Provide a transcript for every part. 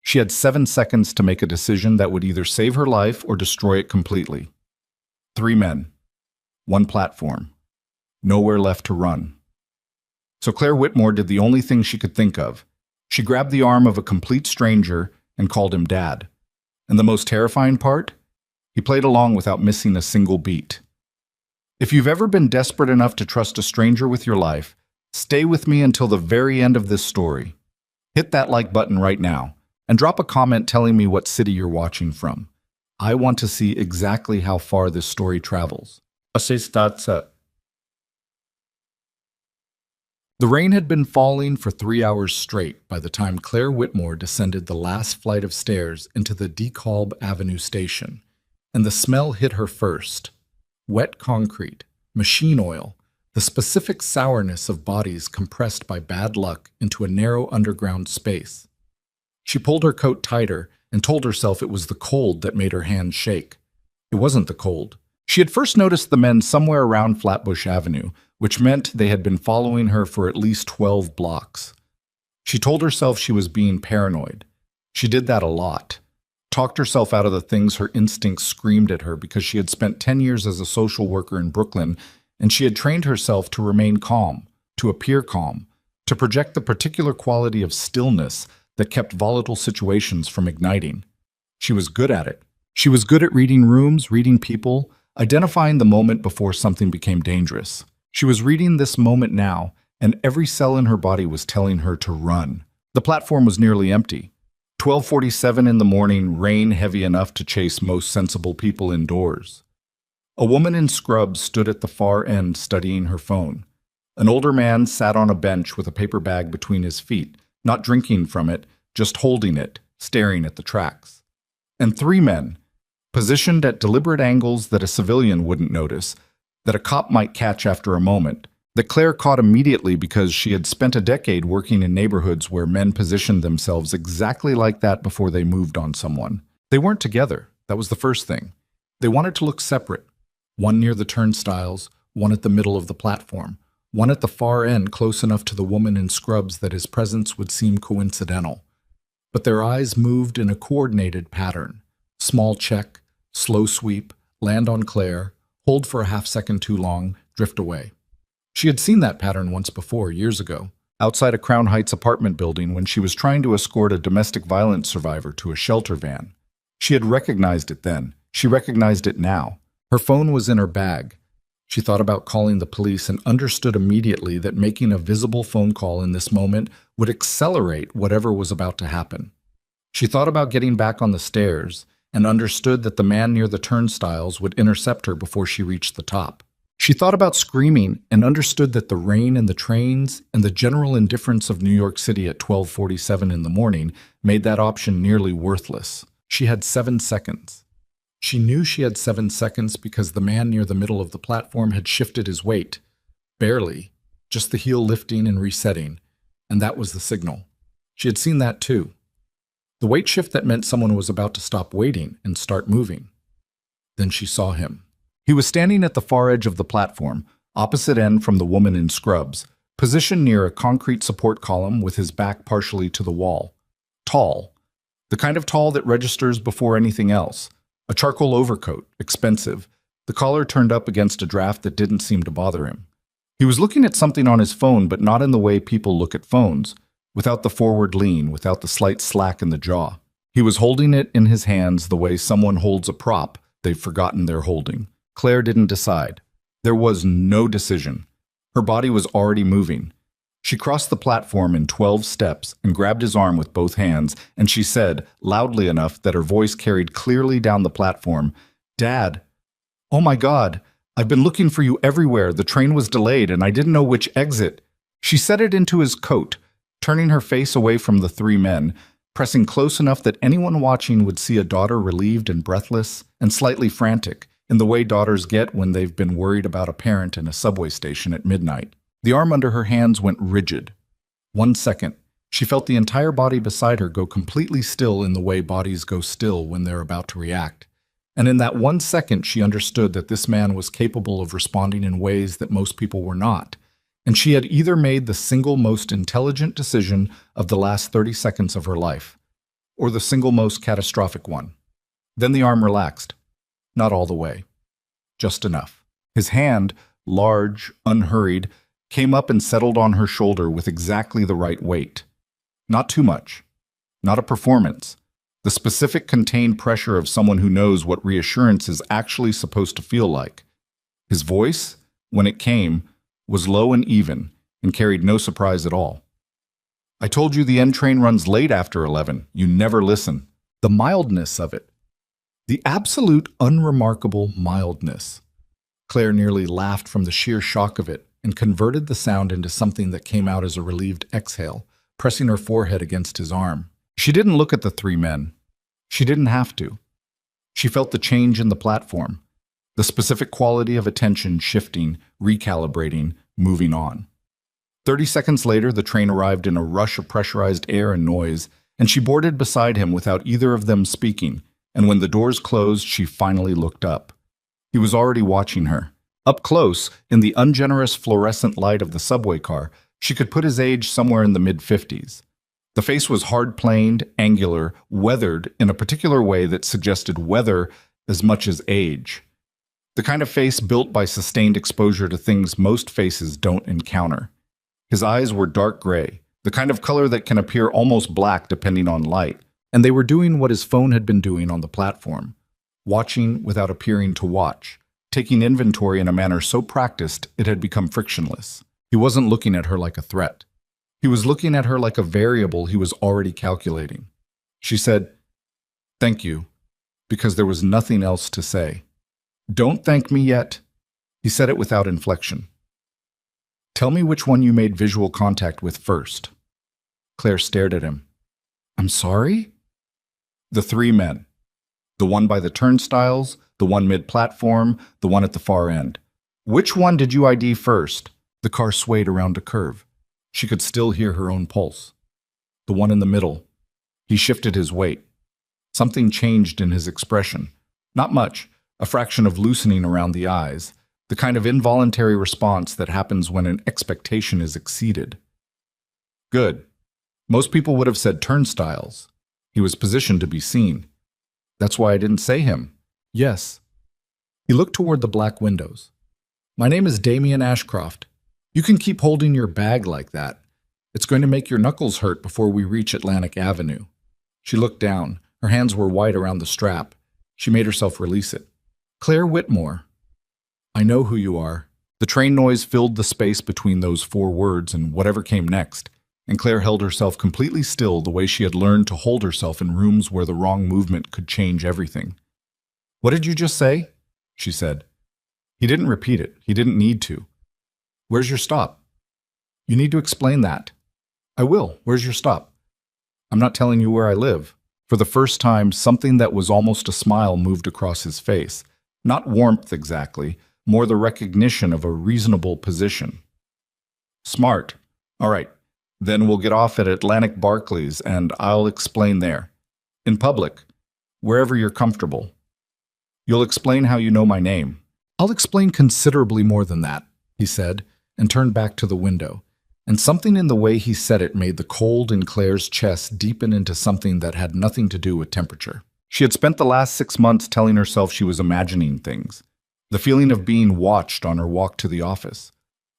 She had 7 seconds to make a decision that would either save her life or destroy it completely. 3 men. One platform. Nowhere left to run. So Claire Whitmore did the only thing she could think of. She grabbed the arm of a complete stranger and called him Dad. And the most terrifying part? He played along without missing a single beat. If you've ever been desperate enough to trust a stranger with your life, stay with me until the very end of this story. Hit that like button right now and drop a comment telling me what city you're watching from. I want to see exactly how far this story travels. The rain had been falling for 3 hours straight by the time Claire Whitmore descended the last flight of stairs into the DeKalb Avenue station, and the smell hit her first. Wet concrete, machine oil, the specific sourness of bodies compressed by bad luck into a narrow underground space. She pulled her coat tighter and told herself it was the cold that made her hands shake. It wasn't the cold. She had first noticed the men somewhere around Flatbush Avenue, which meant they had been following her for at least 12 blocks. She told herself she was being paranoid. She did that a lot. Talked herself out of the things her instincts screamed at her because she had spent 10 years as a social worker in Brooklyn, and she had trained herself to remain calm, to appear calm, to project the particular quality of stillness that kept volatile situations from igniting. She was good at it. She was good at reading rooms, reading people, identifying the moment before something became dangerous. She was reading this moment now, and every cell in her body was telling her to run. The platform was nearly empty. 12:47 in the morning, rain heavy enough to chase most sensible people indoors. A woman in scrubs stood at the far end studying her phone. An older man sat on a bench with a paper bag between his feet, not drinking from it, just holding it, staring at the tracks. And 3 men, positioned at deliberate angles that a civilian wouldn't notice, that a cop might catch after a moment, that Claire caught immediately because she had spent a decade working in neighborhoods where men positioned themselves exactly like that before they moved on someone. They weren't together. That was the first thing. They wanted to look separate. One near the turnstiles, one at the middle of the platform, one at the far end close enough to the woman in scrubs that his presence would seem coincidental. But their eyes moved in a coordinated pattern. Small check, slow sweep, land on Claire, hold for a half-second too long, drift away. She had seen that pattern once before, years ago, outside a Crown Heights apartment building when she was trying to escort a domestic violence survivor to a shelter van. She had recognized it then. She recognized it now. Her phone was in her bag. She thought about calling the police and understood immediately that making a visible phone call in this moment would accelerate whatever was about to happen. She thought about getting back on the stairs and understood that the man near the turnstiles would intercept her before she reached the top. She thought about screaming and understood that the rain and the trains and the general indifference of New York City at 12:47 in the morning made that option nearly worthless. She had 7 seconds. She knew she had 7 seconds because the man near the middle of the platform had shifted his weight. Barely, just the heel lifting and resetting, and that was the signal. She had seen that too. The weight shift that meant someone was about to stop waiting and start moving. Then she saw him. He was standing at the far edge of the platform, opposite end from the woman in scrubs, positioned near a concrete support column with his back partially to the wall. Tall. The kind of tall that registers before anything else. A charcoal overcoat, expensive, the collar turned up against a draft that didn't seem to bother him. He was looking at something on his phone, but not in the way people look at phones, without the forward lean, without the slight slack in the jaw. He was holding it in his hands the way someone holds a prop they've forgotten they're holding. Claire didn't decide. There was no decision. Her body was already moving. She crossed the platform in 12 steps and grabbed his arm with both hands, and she said, loudly enough that her voice carried clearly down the platform, "Dad, oh my God, I've been looking for you everywhere. The train was delayed and I didn't know which exit." She set it into his coat, turning her face away from the 3 men, pressing close enough that anyone watching would see a daughter relieved and breathless and slightly frantic, in the way daughters get when they've been worried about a parent in a subway station at midnight. The arm under her hands went rigid. 1 second, she felt the entire body beside her go completely still in the way bodies go still when they're about to react. And in that 1 second, she understood that this man was capable of responding in ways that most people were not. And she had either made the single most intelligent decision of the last 30 seconds of her life. or the single most catastrophic one? Then the arm relaxed. Not all the way. Just enough. His hand, large, unhurried, came up and settled on her shoulder with exactly the right weight. Not too much. Not a performance. The specific contained pressure of someone who knows what reassurance is actually supposed to feel like. His voice, when it came, was low and even and carried no surprise at all. I told you the N train runs late after 11. You never listen. The mildness of it. The absolute unremarkable mildness. Claire nearly laughed from the sheer shock of it and converted the sound into something that came out as a relieved exhale, pressing her forehead against his arm. She didn't look at the three men. She didn't have to. She felt the change in the platform, the specific quality of attention shifting, recalibrating, moving on. 30 seconds later, the train arrived in a rush of pressurized air and noise, and she boarded beside him without either of them speaking, and when the doors closed, she finally looked up. He was already watching her. Up close, in the ungenerous fluorescent light of the subway car, she could put his age somewhere in the mid-50s. The face was hard-planed, angular, weathered in a particular way that suggested weather as much as age. The kind of face built by sustained exposure to things most faces don't encounter. His eyes were dark gray, the kind of color that can appear almost black depending on light, and they were doing what his phone had been doing on the platform, watching without appearing to watch, taking inventory in a manner so practiced it had become frictionless. He wasn't looking at her like a threat. He was looking at her like a variable he was already calculating. She said, "Thank you," because there was nothing else to say. "Don't thank me yet." He said it without inflection. "Tell me which one you made visual contact with first." Claire stared at him. "I'm sorry?" The three men. The one by the turnstiles, the one mid-platform, the one at the far end. "Which one did you ID first?" The car swayed around a curve. She could still hear her own pulse. "The one in the middle." He shifted his weight. Something changed in his expression. Not much, a fraction of loosening around the eyes, the kind of involuntary response that happens when an expectation is exceeded. "Good." Most people would have said turnstiles. He was positioned to be seen. "That's why I didn't say him." "Yes." He looked toward the black windows. "My name is Damien Ashcroft. You can keep holding your bag like that. It's going to make your knuckles hurt before we reach Atlantic Avenue." She looked down. Her hands were white around the strap. She made herself release it. "Claire Whitmore." "I know who you are." The train noise filled the space between those four words and whatever came next, and Claire held herself completely still the way she had learned to hold herself in rooms where the wrong movement could change everything. "What did you just say?" she said. He didn't repeat it. He didn't need to. "Where's your stop?" "You need to explain that." "I will. Where's your stop?" "I'm not telling you where I live." For the first time, something that was almost a smile moved across his face. Not warmth exactly, more the recognition of a reasonable position. "Smart. All right. Then we'll get off at Atlantic Barclays and I'll explain there. In public. Wherever you're comfortable. You'll explain how you know my name." "I'll explain considerably more than that," he said, and turned back to the window. And something in the way he said it made the cold in Claire's chest deepen into something that had nothing to do with temperature. She had spent the last 6 months telling herself she was imagining things. The feeling of being watched on her walk to the office.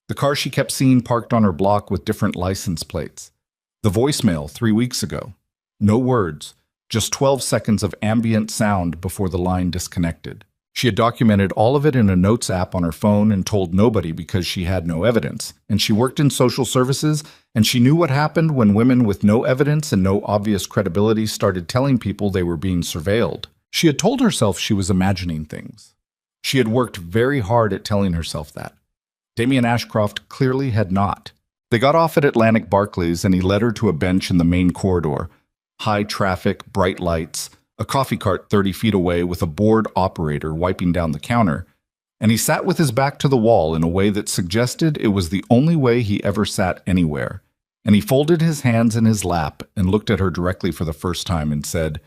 The car she kept seeing parked on her block with different license plates. The voicemail 3 weeks ago. No words, just 12 seconds of ambient sound before the line disconnected. She had documented all of it in a notes app on her phone and told nobody because she had no evidence. And she worked in social services, and she knew what happened when women with no evidence and no obvious credibility started telling people they were being surveilled. She had told herself she was imagining things. She had worked very hard at telling herself that. Damien Ashcroft clearly had not. They got off at Atlantic Barclays, and he led her to a bench in the main corridor. High traffic, bright lights, a coffee cart 30 feet away with a bored operator wiping down the counter, and he sat with his back to the wall in a way that suggested it was the only way he ever sat anywhere. And he folded his hands in his lap and looked at her directly for the first time and said,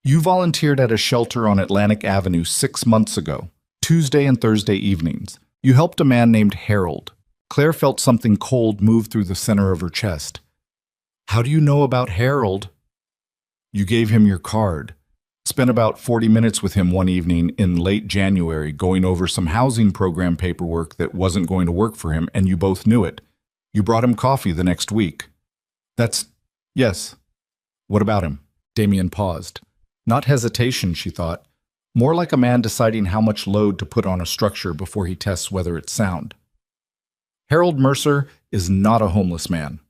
"You volunteered at a shelter on Atlantic Avenue 6 months ago, Tuesday and Thursday evenings. You helped a man named Harold." Claire felt something cold move through the center of her chest. "How do you know about Harold?" You gave him your card. Spent about 40 minutes with him one evening in late January going over some housing program paperwork that wasn't going to work for him, and you both knew it. You brought him coffee the next week. Yes. What about him? Damien paused. Not hesitation, she thought. More like a man deciding how much load to put on a structure before he tests whether it's sound. Harold Mercer is not a homeless man.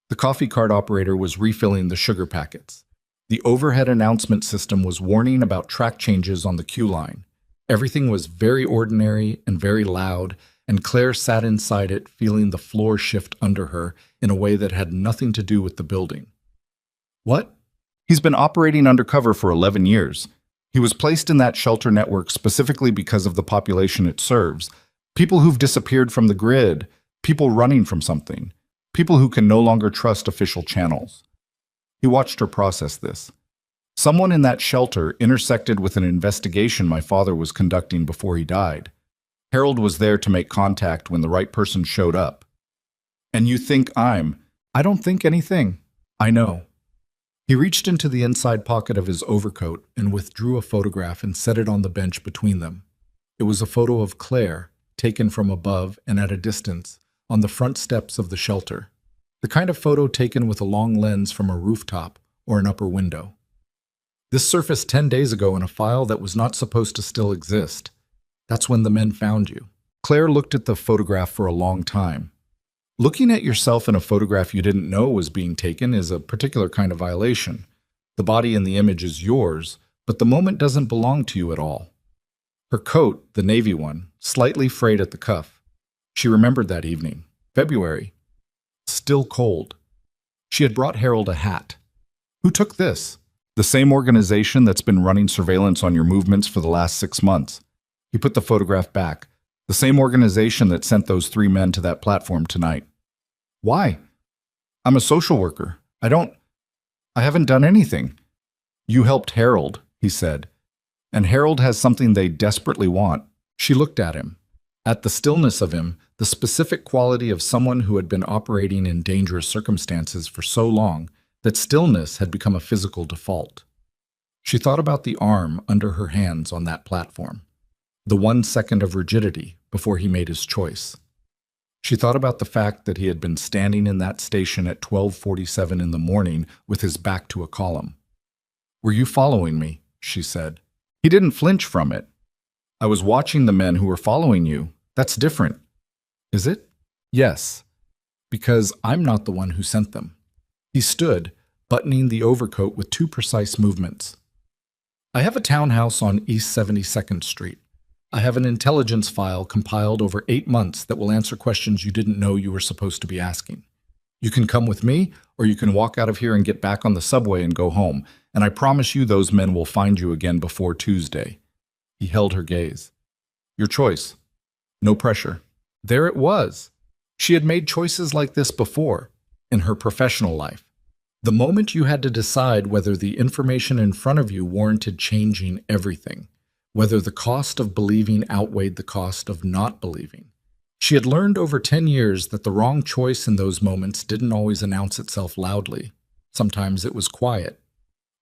The coffee cart operator was refilling the sugar packets. The overhead announcement system was warning about track changes on the queue line. Everything was very ordinary and very loud, and Claire sat inside it feeling the floor shift under her in a way that had nothing to do with the building. What? He's been operating undercover for 11 years. He was placed in that shelter network specifically because of the population it serves. People who've disappeared from the grid, people running from something, people who can no longer trust official channels. He watched her process this. Someone in that shelter intersected with an investigation my father was conducting before he died. Harold was there to make contact when the right person showed up. And you think I don't think anything. I know. He reached into the inside pocket of his overcoat and withdrew a photograph and set it on the bench between them. It was a photo of Claire, taken from above and at a distance, on the front steps of the shelter. The kind of photo taken with a long lens from a rooftop or an upper window. This surfaced 10 days ago in a file that was not supposed to still exist. That's when the men found you. Claire looked at the photograph for a long time. Looking at yourself in a photograph you didn't know was being taken is a particular kind of violation. The body in the image is yours, but the moment doesn't belong to you at all. Her coat, the navy one, slightly frayed at the cuff. She remembered that evening, February. Still cold. She had brought Harold a hat. Who took this? The same organization that's been running surveillance on your movements for the last 6 months. He put the photograph back. The same organization that sent those 3 men to that platform tonight. Why? I'm a social worker. I haven't done anything. You helped Harold, he said. And Harold has something they desperately want. She looked at him. At the stillness of him, the specific quality of someone who had been operating in dangerous circumstances for so long that stillness had become a physical default. She thought about the arm under her hands on that platform. The 1 second of rigidity before he made his choice. She thought about the fact that he had been standing in that station at 12:47 in the morning with his back to a column. Were you following me? She said. He didn't flinch from it. I was watching the men who were following you. That's different. Is it? Yes. Because I'm not the one who sent them. He stood, buttoning the overcoat with 2 precise movements. I have a townhouse on East 72nd Street. I have an intelligence file compiled over 8 months that will answer questions you didn't know you were supposed to be asking. You can come with me, or you can walk out of here and get back on the subway and go home, and I promise you those men will find you again before Tuesday. He held her gaze. Your choice. No pressure. There it was. She had made choices like this before, in her professional life. The moment you had to decide whether the information in front of you warranted changing everything, whether the cost of believing outweighed the cost of not believing. She had learned over 10 years that the wrong choice in those moments didn't always announce itself loudly. Sometimes it was quiet.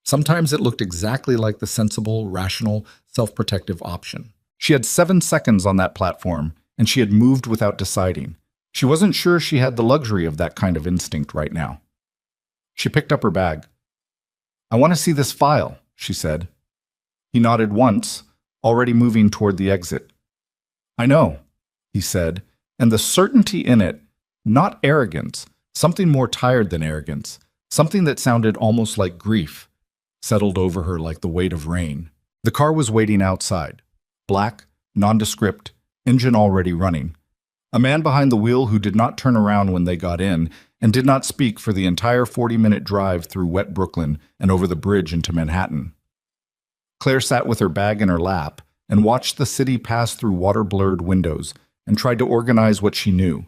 Sometimes it looked exactly like the sensible, rational, self-protective option. She had 7 seconds on that platform, and she had moved without deciding. She wasn't sure she had the luxury of that kind of instinct right now. She picked up her bag. I want to see this file, she said. He nodded once, already moving toward the exit. I know, he said, and the certainty in it, not arrogance, something more tired than arrogance, something that sounded almost like grief, settled over her like the weight of rain. The car was waiting outside, black, nondescript, engine already running. A man behind the wheel who did not turn around when they got in and did not speak for the entire 40-minute drive through wet Brooklyn and over the bridge into Manhattan. Claire sat with her bag in her lap and watched the city pass through water-blurred windows and tried to organize what she knew.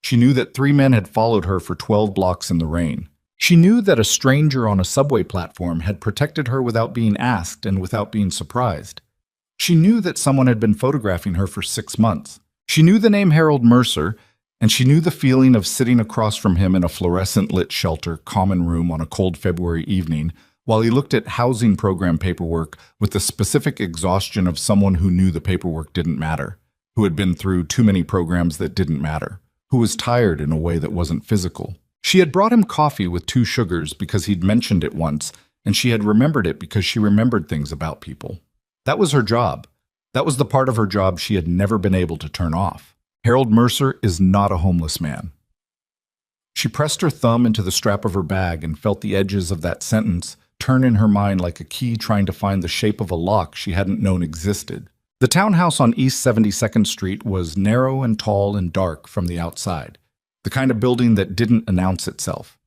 She knew that 3 men had followed her for 12 blocks in the rain. She knew that a stranger on a subway platform had protected her without being asked and without being surprised. She knew that someone had been photographing her for 6 months. She knew the name Harold Mercer, and she knew the feeling of sitting across from him in a fluorescent-lit shelter common room on a cold February evening, while he looked at housing program paperwork with the specific exhaustion of someone who knew the paperwork didn't matter, who had been through too many programs that didn't matter, who was tired in a way that wasn't physical. She had brought him coffee with 2 sugars because he'd mentioned it once, and she had remembered it because she remembered things about people. That was her job. That was the part of her job she had never been able to turn off. Harold Mercer is not a homeless man. She pressed her thumb into the strap of her bag and felt the edges of that sentence turn in her mind like a key trying to find the shape of a lock she hadn't known existed. The townhouse on East 72nd Street was narrow and tall and dark from the outside, the kind of building that didn't announce itself.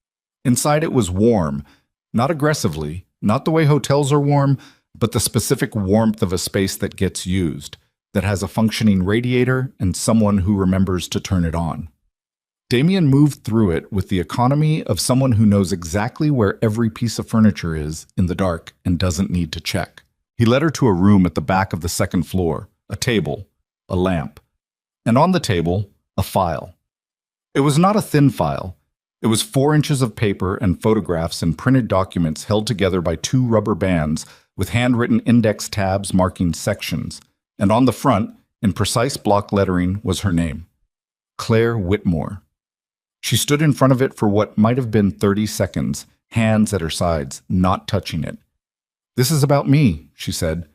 Inside it was warm, not aggressively, not the way hotels are warm, but the specific warmth of a space that gets used, that has a functioning radiator and someone who remembers to turn it on. Damien moved through it with the economy of someone who knows exactly where every piece of furniture is in the dark and doesn't need to check. He led her to a room at the back of the 2nd floor, a table, a lamp, and on the table, a file. It was not a thin file. It was 4 inches of paper and photographs and printed documents held together by 2 rubber bands with handwritten index tabs marking sections, and on the front, in precise block lettering, was her name, Claire Whitmore. She stood in front of it for what might have been 30 seconds, hands at her sides, not touching it. "This is about me," she said.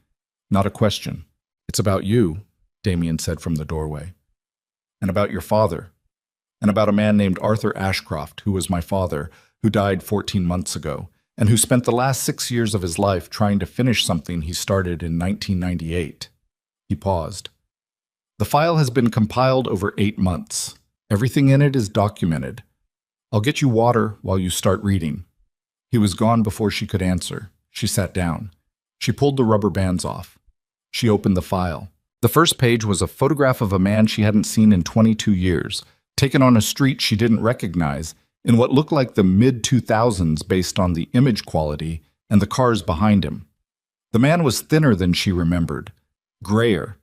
"Not a question. It's about you," Damien said from the doorway. "And about your father. And about a man named Arthur Ashcroft, who was my father, who died 14 months ago, and who spent the last 6 years of his life trying to finish something he started in 1998. He paused. "The file has been compiled over 8 months. Everything in it is documented. I'll get you water while you start reading." He was gone before she could answer. She sat down. She pulled the rubber bands off. She opened the file. The first page was a photograph of a man she hadn't seen in 22 years, taken on a street she didn't recognize, in what looked like the mid-2000s based on the image quality and the cars behind him. The man was thinner than she remembered, grayer.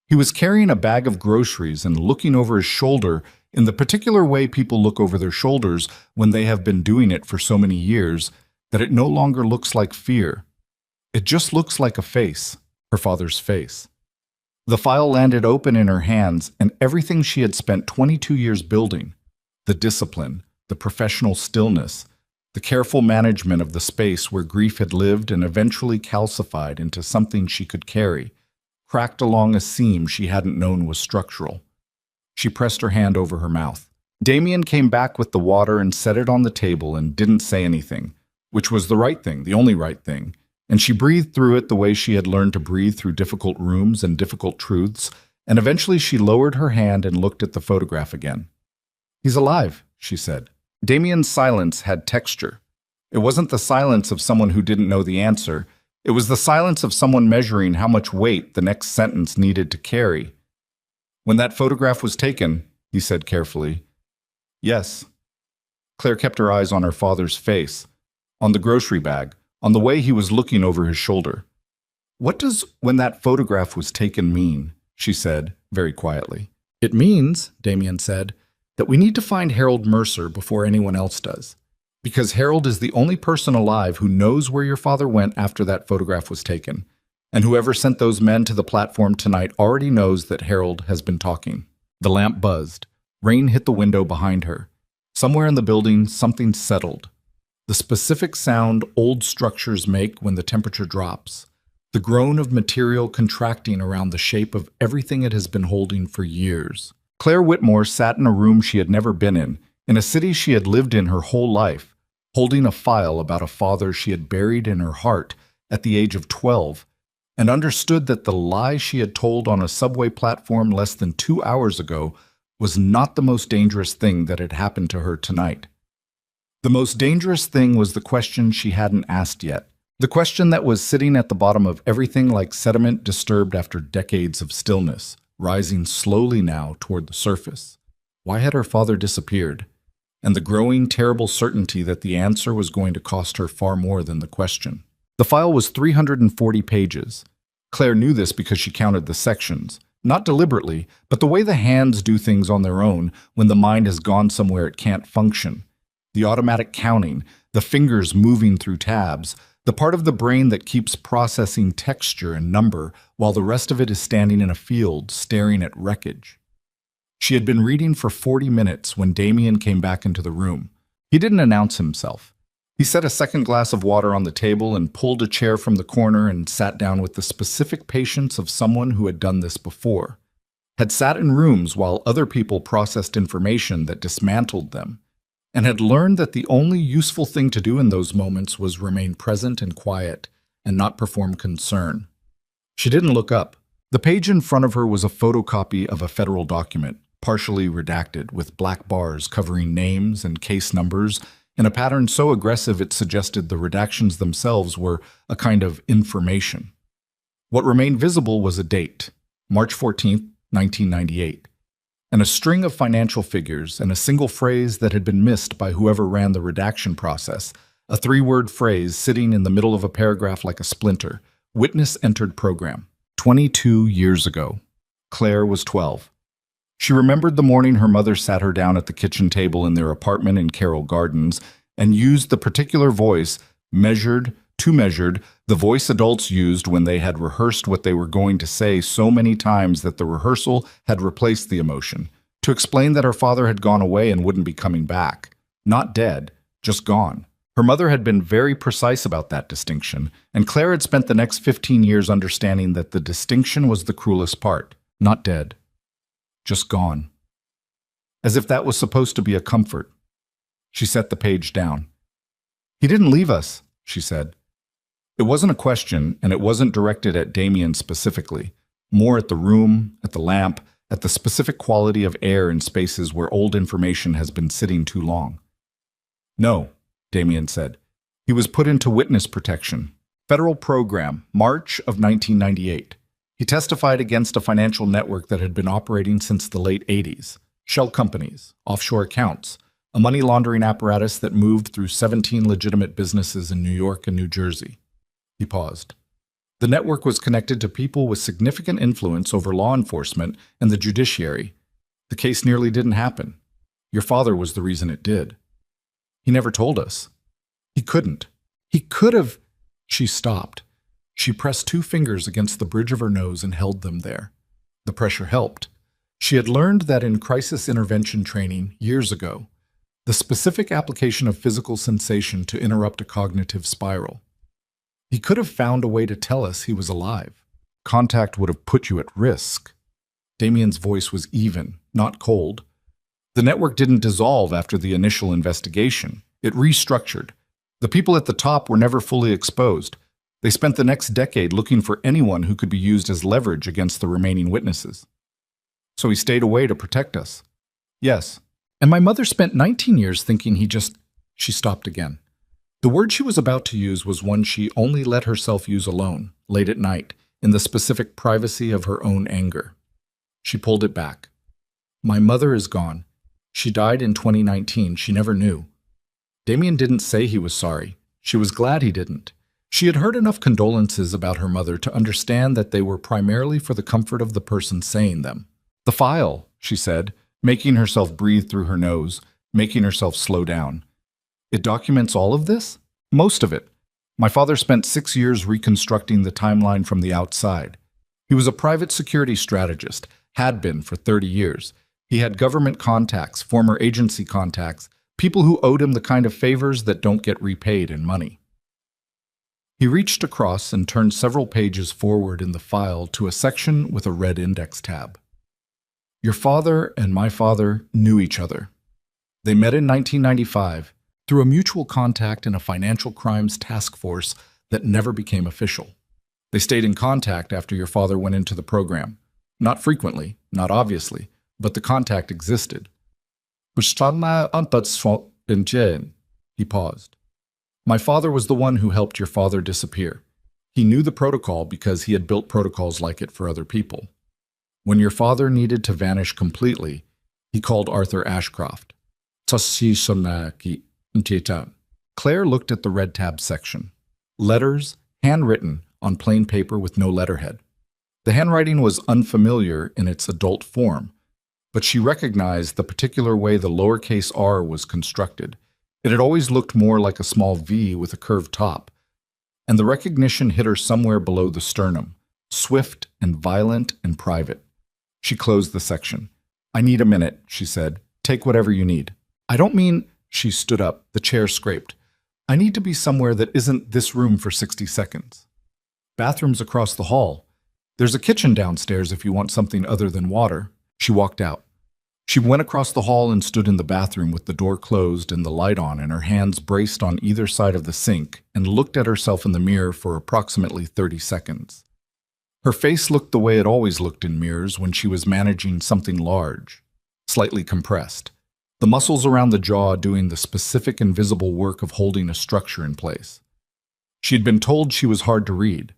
He was carrying a bag of groceries and looking over his shoulder in the particular way people look over their shoulders when they have been doing it for so many years that it no longer looks like fear. It just looks like a face, her father's face. The file landed open in her hands, and everything she had spent 22 years building, the discipline, the professional stillness, the careful management of the space where grief had lived and eventually calcified into something she could carry, cracked along a seam she hadn't known was structural. She pressed her hand over her mouth. Damien came back with the water and set it on the table and didn't say anything, which was the right thing, the only right thing, and she breathed through it the way she had learned to breathe through difficult rooms and difficult truths, and eventually she lowered her hand and looked at the photograph again. "He's alive," she said. Damien's silence had texture. It wasn't the silence of someone who didn't know the answer. It was the silence of someone measuring how much weight the next sentence needed to carry. "When that photograph was taken," he said carefully. "Yes." Claire kept her eyes on her father's face, on the grocery bag, on the way he was looking over his shoulder. "What does 'when that photograph was taken' mean?" she said, very quietly. "It means," Damien said, "that we need to find Harold Mercer before anyone else does. Because Harold is the only person alive who knows where your father went after that photograph was taken. And whoever sent those men to the platform tonight already knows that Harold has been talking." The lamp buzzed. Rain hit the window behind her. Somewhere in the building, something settled. The specific sound old structures make when the temperature drops. The groan of material contracting around the shape of everything it has been holding for years. Claire Whitmore sat in a room she had never been in a city she had lived in her whole life, holding a file about a father she had buried in her heart at the age of 12, and understood that the lie she had told on a subway platform less than 2 hours ago was not the most dangerous thing that had happened to her tonight. The most dangerous thing was the question she hadn't asked yet. The question that was sitting at the bottom of everything like sediment disturbed after decades of stillness, rising slowly now toward the surface. Why had her father disappeared? And the growing terrible certainty that the answer was going to cost her far more than the question. The file was 340 pages. Claire knew this because she counted the sections. Not deliberately, but the way the hands do things on their own when the mind has gone somewhere it can't function. The automatic counting, the fingers moving through tabs, The part of the brain that keeps processing texture and number while the rest of it is standing in a field staring at wreckage. She had been reading for 40 minutes when Damien came back into the room. He didn't announce himself. He set a second glass of water on the table and pulled a chair from the corner and sat down with the specific patience of someone who had done this before, had sat in rooms while other people processed information that dismantled them, and had learned that the only useful thing to do in those moments was remain present and quiet and not perform concern. She didn't look up. The page in front of her was a photocopy of a federal document, partially redacted, with black bars covering names and case numbers in a pattern so aggressive it suggested the redactions themselves were a kind of information. What remained visible was a date, March 14th, 1998, and a string of financial figures and a single phrase that had been missed by whoever ran the redaction process, a three-word phrase sitting in the middle of a paragraph like a splinter. Witness entered program. 22 years ago. Claire was 12. She remembered the morning her mother sat her down at the kitchen table in their apartment in Carroll Gardens and used the particular voice, measured, the voice adults used when they had rehearsed what they were going to say so many times that the rehearsal had replaced the emotion, to explain that her father had gone away and wouldn't be coming back. Not dead, just gone. Her mother had been very precise about that distinction, and Claire had spent the next 15 years understanding that the distinction was the cruelest part. Not dead. Just gone. As if that was supposed to be a comfort. She set the page down. He didn't leave us, she said. It wasn't a question, and it wasn't directed at Damien specifically, more at the room, at the lamp, at the specific quality of air in spaces where old information has been sitting too long. No, Damien said. He was put into witness protection. Federal program, March of 1998. He testified against a financial network that had been operating since the late 80s. Shell companies, offshore accounts, a money laundering apparatus that moved through 17 legitimate businesses in New York and New Jersey. He paused. The network was connected to people with significant influence over law enforcement and the judiciary. The case nearly didn't happen. Your father was the reason it did. He never told us. He couldn't. He could have. She stopped. She pressed two fingers against the bridge of her nose and held them there. The pressure helped. She had learned that in crisis intervention training years ago, the specific application of physical sensation to interrupt a cognitive spiral. He could have found a way to tell us he was alive. Contact would have put you at risk. Damien's voice was even, not cold. The network didn't dissolve after the initial investigation. It restructured. The people at the top were never fully exposed. They spent the next decade looking for anyone who could be used as leverage against the remaining witnesses. So he stayed away to protect us. Yes. And my mother spent 19 years thinking he just... She stopped again. The word she was about to use was one she only let herself use alone, late at night, in the specific privacy of her own anger. She pulled it back. My mother is gone. She died in 2019. She never knew. Damien didn't say he was sorry. She was glad he didn't. She had heard enough condolences about her mother to understand that they were primarily for the comfort of the person saying them. The file, she said, making herself breathe through her nose, making herself slow down. It documents all of this? Most of it. My father spent 6 years reconstructing the timeline from the outside. He was a private security strategist, had been for 30 years. He had government contacts, former agency contacts, people who owed him the kind of favors that don't get repaid in money. He reached across and turned several pages forward in the file to a section with a red index tab. Your father and my father knew each other. They met in 1995 through a mutual contact in a financial crimes task force that never became official. They stayed in contact after your father went into the program. Not frequently, not obviously, but the contact existed. He paused. My father was the one who helped your father disappear. He knew the protocol because he had built protocols like it for other people. When your father needed to vanish completely, he called Arthur Ashcroft. Claire looked at the red tab section. Letters, handwritten, on plain paper with no letterhead. The handwriting was unfamiliar in its adult form, but she recognized the particular way the lowercase r was constructed. It had always looked more like a small V with a curved top. and the recognition hit her somewhere below the sternum, swift and violent and private. She closed the section. "I need a minute," she said. "Take whatever you need." "I don't mean—" She stood up. The chair scraped. "I need to be somewhere that isn't this room for 60 seconds. Bathroom's across the hall. There's a kitchen downstairs if you want something other than water." She walked out. She went across the hall and stood in the bathroom with the door closed and the light on and her hands braced on either side of the sink and looked at herself in the mirror for approximately 30 seconds. Her face looked the way it always looked in mirrors when she was managing something large, slightly compressed, the muscles around the jaw doing the specific invisible work of holding a structure in place. She had been told she was hard to read.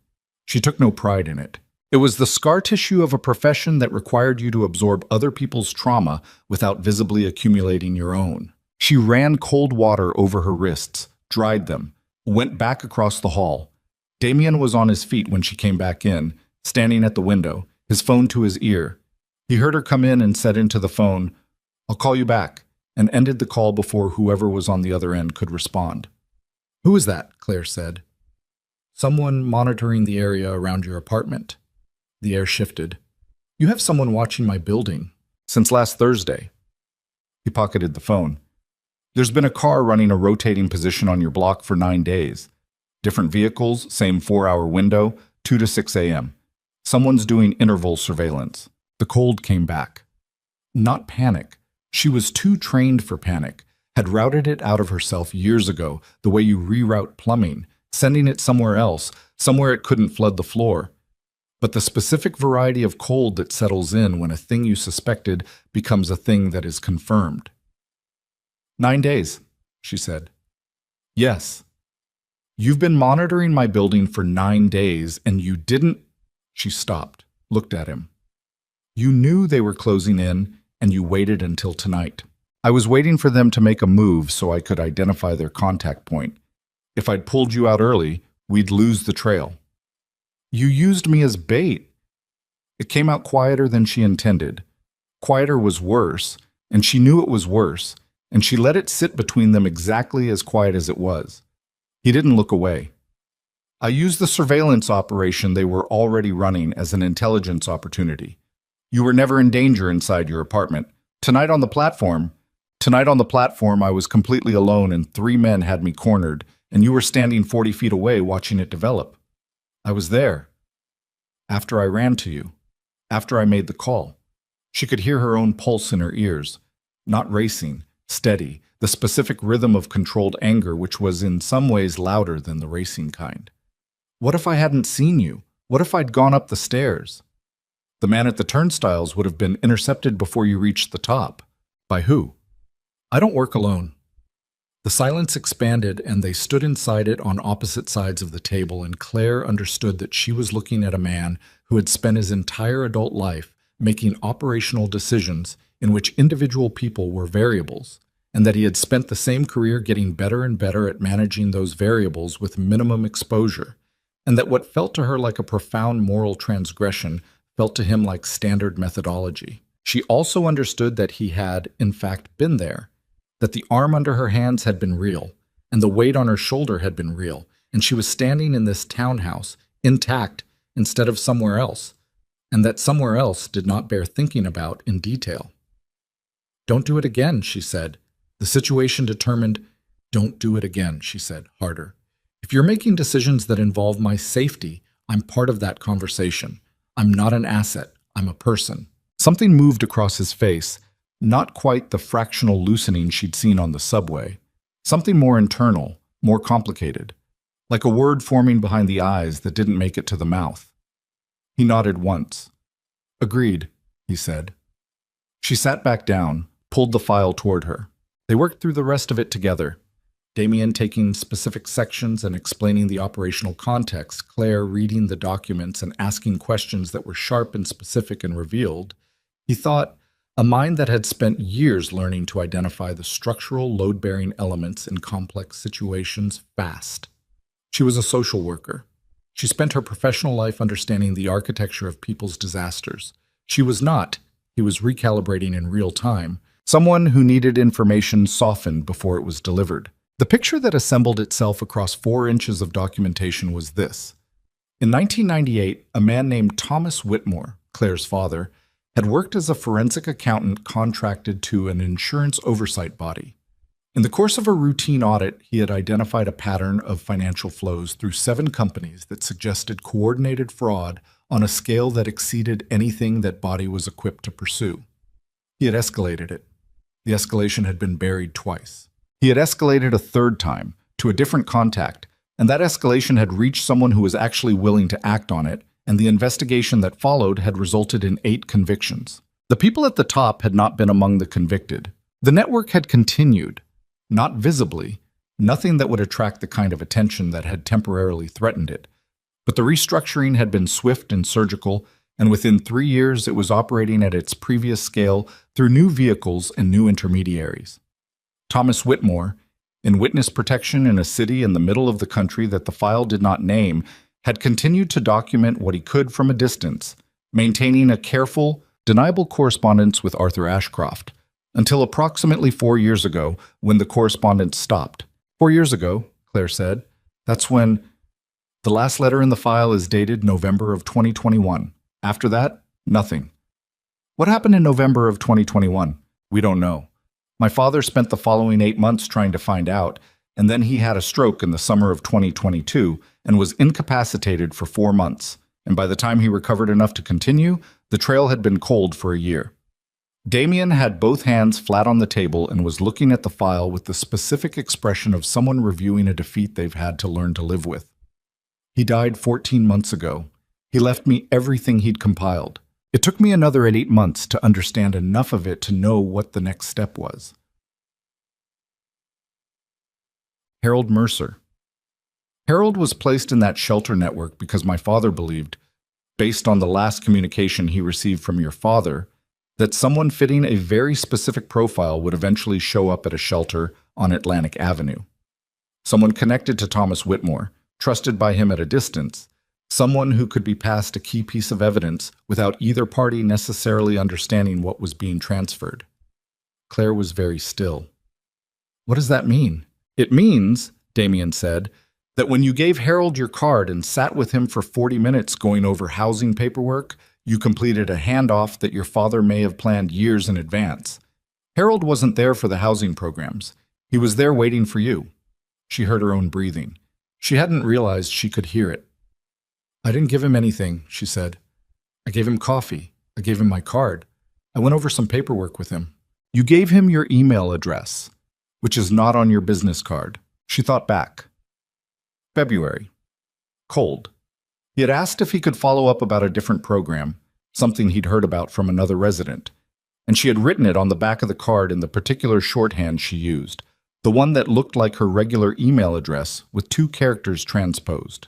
She took no pride in it. It was the scar tissue of a profession that required you to absorb other people's trauma without visibly accumulating your own. She ran cold water over her wrists, dried them, went back across the hall. Damien was on his feet when she came back in, standing at the window, his phone to his ear. He heard her come in and said into the phone, "I'll call you back," and ended the call before whoever was on the other end could respond. "Who is that?" Claire said. "Someone monitoring the area around your apartment." The air shifted. "You have someone watching my building since last Thursday." He pocketed the phone. "There's been a car running a rotating position on your block for 9 days. Different vehicles, same 4-hour window, 2 to 6 a.m. Someone's doing interval surveillance." The cold came back. Not panic. She was too trained for panic, had routed it out of herself years ago, the way you reroute plumbing, sending it somewhere else, somewhere it couldn't flood the floor. But the specific variety of cold that settles in when a thing you suspected becomes a thing that is confirmed. 9 days, she said. "Yes. You've been monitoring my building for 9 days, and you didn't—" She stopped, looked at him. "You knew they were closing in, and you waited until tonight. I was waiting for them to make a move so I could identify their contact point. If I'd pulled you out early, we'd lose the trail. You used me as bait." It came out quieter than she intended. Quieter was worse, and she knew it was worse, and she let it sit between them exactly as quiet as it was. He didn't look away. "I used the surveillance operation they were already running as an intelligence opportunity. You were never in danger inside your apartment. Tonight on the platform, I was completely alone and 3 men had me cornered, and you were standing 40 feet away watching it develop. I was there. After I ran to you. After I made the call." She could hear her own pulse in her ears. Not racing, steady, the specific rhythm of controlled anger which was in some ways louder than the racing kind. "What if I hadn't seen you? What if I'd gone up the stairs? The man at the turnstiles would have been intercepted before you reached the top. By who?" "I don't work alone." The silence expanded, and they stood inside it on opposite sides of the table, and Claire understood that she was looking at a man who had spent his entire adult life making operational decisions in which individual people were variables, and that he had spent the same career getting better and better at managing those variables with minimum exposure, and that what felt to her like a profound moral transgression felt to him like standard methodology. She also understood that he had, in fact, been there, that the arm under her hands had been real, and the weight on her shoulder had been real, and she was standing in this townhouse, intact, instead of somewhere else, and that somewhere else did not bear thinking about in detail. "Don't do it again," she said. The situation determined, "Don't do it again," she said, harder. "If you're making decisions that involve my safety, I'm part of that conversation. I'm not an asset, I'm a person." Something moved across his face, not quite the fractional loosening she'd seen on the subway. Something more internal, more complicated, like a word forming behind the eyes that didn't make it to the mouth. He nodded once. "Agreed," he said. She sat back down, pulled the file toward her. They worked through the rest of it together, Damien taking specific sections and explaining the operational context, Claire reading the documents and asking questions that were sharp and specific and revealed. He thought, a mind that had spent years learning to identify the structural load-bearing elements in complex situations fast. She was a social worker. She spent her professional life understanding the architecture of people's disasters. She was not, he was recalibrating in real time, someone who needed information softened before it was delivered. The picture that assembled itself across 4 inches of documentation was this. In 1998, a man named Thomas Whitmore, Claire's father, had worked as a forensic accountant contracted to an insurance oversight body. In the course of a routine audit, he had identified a pattern of financial flows through 7 companies that suggested coordinated fraud on a scale that exceeded anything that body was equipped to pursue. He had escalated it. The escalation had been buried twice. He had escalated a 3rd time to a different contact, and that escalation had reached someone who was actually willing to act on it, and the investigation that followed had resulted in 8 convictions. The people at the top had not been among the convicted. The network had continued, not visibly, nothing that would attract the kind of attention that had temporarily threatened it. But the restructuring had been swift and surgical, and within 3 years it was operating at its previous scale through new vehicles and new intermediaries. Thomas Whitmore, in witness protection in a city in the middle of the country that the file did not name, had continued to document what he could from a distance, maintaining a careful, deniable correspondence with Arthur Ashcroft, until approximately 4 years ago when the correspondence stopped. 4 years ago, Claire said, that's when the last letter in the file is dated November of 2021. After that, nothing. What happened in November of 2021? We don't know. My father spent the following 8 months trying to find out, and then he had a stroke in the summer of 2022 and was incapacitated for 4 months, and by the time he recovered enough to continue, the trail had been cold for a year. Damien had both hands flat on the table and was looking at the file with the specific expression of someone reviewing a defeat they've had to learn to live with. He died 14 months ago. He left me everything he'd compiled. It took me another 8 months to understand enough of it to know what the next step was. Harold Mercer. Harold was placed in that shelter network because my father believed, based on the last communication he received from your father, that someone fitting a very specific profile would eventually show up at a shelter on Atlantic Avenue. Someone connected to Thomas Whitmore, trusted by him at a distance, someone who could be passed a key piece of evidence without either party necessarily understanding what was being transferred. Claire was very still. What does that mean? It means, Damien said, that when you gave Harold your card and sat with him for 40 minutes going over housing paperwork, you completed a handoff that your father may have planned years in advance. Harold wasn't there for the housing programs. He was there waiting for you. She heard her own breathing. She hadn't realized she could hear it. I didn't give him anything, she said. I gave him coffee. I gave him my card. I went over some paperwork with him. You gave him your email address, which is not on your business card. She thought back. February. Cold. He had asked if he could follow up about a different program, something he'd heard about from another resident, and she had written it on the back of the card in the particular shorthand she used, the one that looked like her regular email address with 2 characters transposed.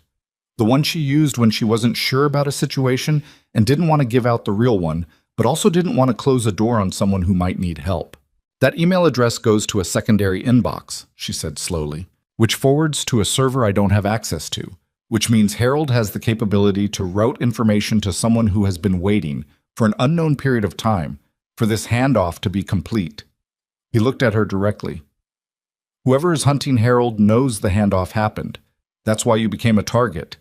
The one she used when she wasn't sure about a situation and didn't want to give out the real one, but also didn't want to close a door on someone who might need help. That email address goes to a secondary inbox, she said slowly, which forwards to a server I don't have access to, which means Harold has the capability to route information to someone who has been waiting for an unknown period of time for this handoff to be complete. He looked at her directly. Whoever is hunting Harold knows the handoff happened. That's why you became a target.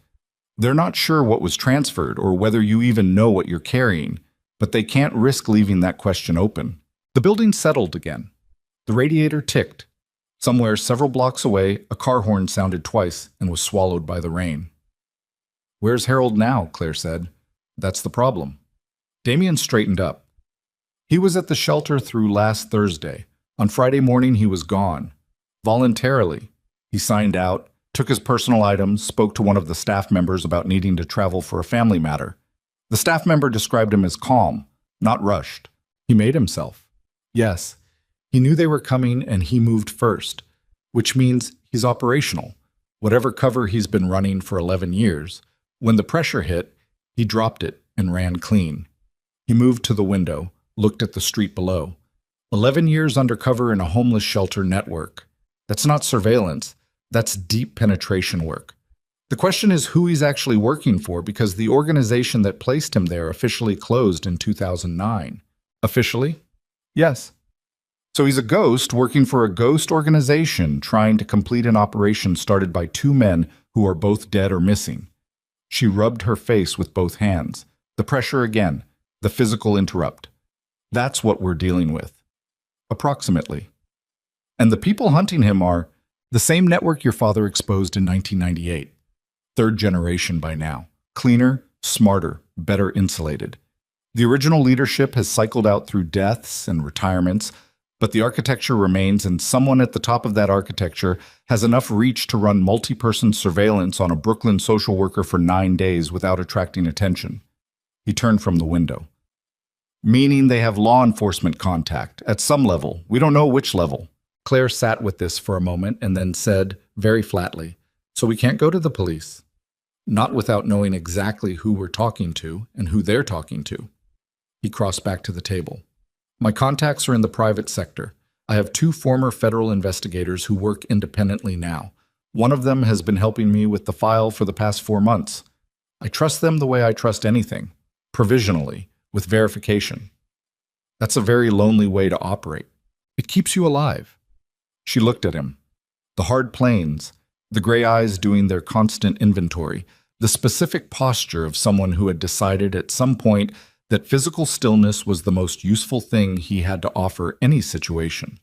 They're not sure what was transferred or whether you even know what you're carrying, but they can't risk leaving that question open. The building settled again. The radiator ticked. Somewhere several blocks away, a car horn sounded twice and was swallowed by the rain. Where's Harold now? Claire said. That's the problem. Damien straightened up. He was at the shelter through last Thursday. On Friday morning, he was gone. Voluntarily. He signed out, took his personal items, spoke to one of the staff members about needing to travel for a family matter. The staff member described him as calm, not rushed. He made himself. Yes, he knew they were coming and he moved first, which means he's operational. Whatever cover he's been running for 11 years, when the pressure hit, he dropped it and ran clean. He moved to the window, looked at the street below. 11 years undercover in a homeless shelter network. That's not surveillance. That's deep penetration work. The question is who he's actually working for because the organization that placed him there officially closed in 2009. Officially? Yes. So he's a ghost working for a ghost organization trying to complete an operation started by two men who are both dead or missing. She rubbed her face with both hands. The pressure again, the physical interrupt. That's what we're dealing with. Approximately. And the people hunting him are the same network your father exposed in 1998. Third generation by now. Cleaner, smarter, better insulated. The original leadership has cycled out through deaths and retirements, but the architecture remains, and someone at the top of that architecture has enough reach to run multi-person surveillance on a Brooklyn social worker for 9 days without attracting attention. He turned from the window. Meaning they have law enforcement contact, at some level. We don't know which level. Claire sat with this for a moment and then said, very flatly, so we can't go to the police. Not without knowing exactly who we're talking to and who they're talking to. He crossed back to the table. My contacts are in the private sector. I have 2 former federal investigators who work independently now. One of them has been helping me with the file for the past 4 months. I trust them the way I trust anything, provisionally, with verification. That's a very lonely way to operate. It keeps you alive. She looked at him. The hard planes, the gray eyes doing their constant inventory, the specific posture of someone who had decided at some point that physical stillness was the most useful thing he had to offer any situation.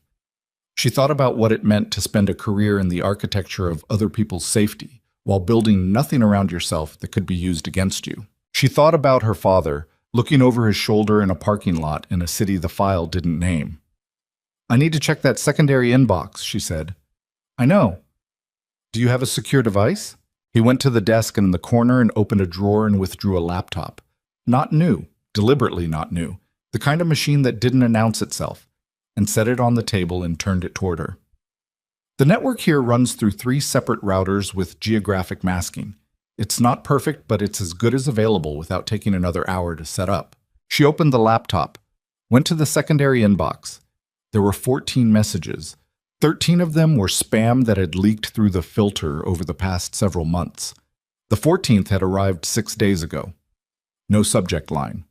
She thought about what it meant to spend a career in the architecture of other people's safety, while building nothing around yourself that could be used against you. She thought about her father, looking over his shoulder in a parking lot in a city the file didn't name. I need to check that secondary inbox, she said. I know. Do you have a secure device? He went to the desk in the corner and opened a drawer and withdrew a laptop. Not new. Deliberately not new, the kind of machine that didn't announce itself, and set it on the table and turned it toward her. The network here runs through 3 separate routers with geographic masking. It's not perfect, but it's as good as available without taking another hour to set up. She opened the laptop, went to the secondary inbox. There were 14 messages. 13 of them were spam that had leaked through the filter over the past several months. The 14th had arrived 6 days ago. No subject line.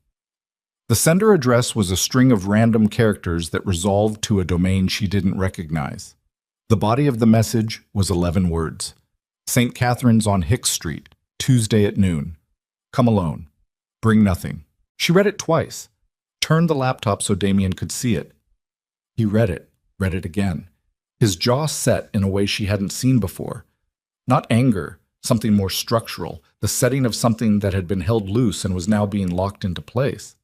The sender address was a string of random characters that resolved to a domain she didn't recognize. The body of the message was 11 words. St. Catherine's on Hicks Street, Tuesday at noon. Come alone. Bring nothing. She read it twice, turned the laptop so Damien could see it. He read it again. His jaw set in a way she hadn't seen before. Not anger, something more structural, the setting of something that had been held loose and was now being locked into place.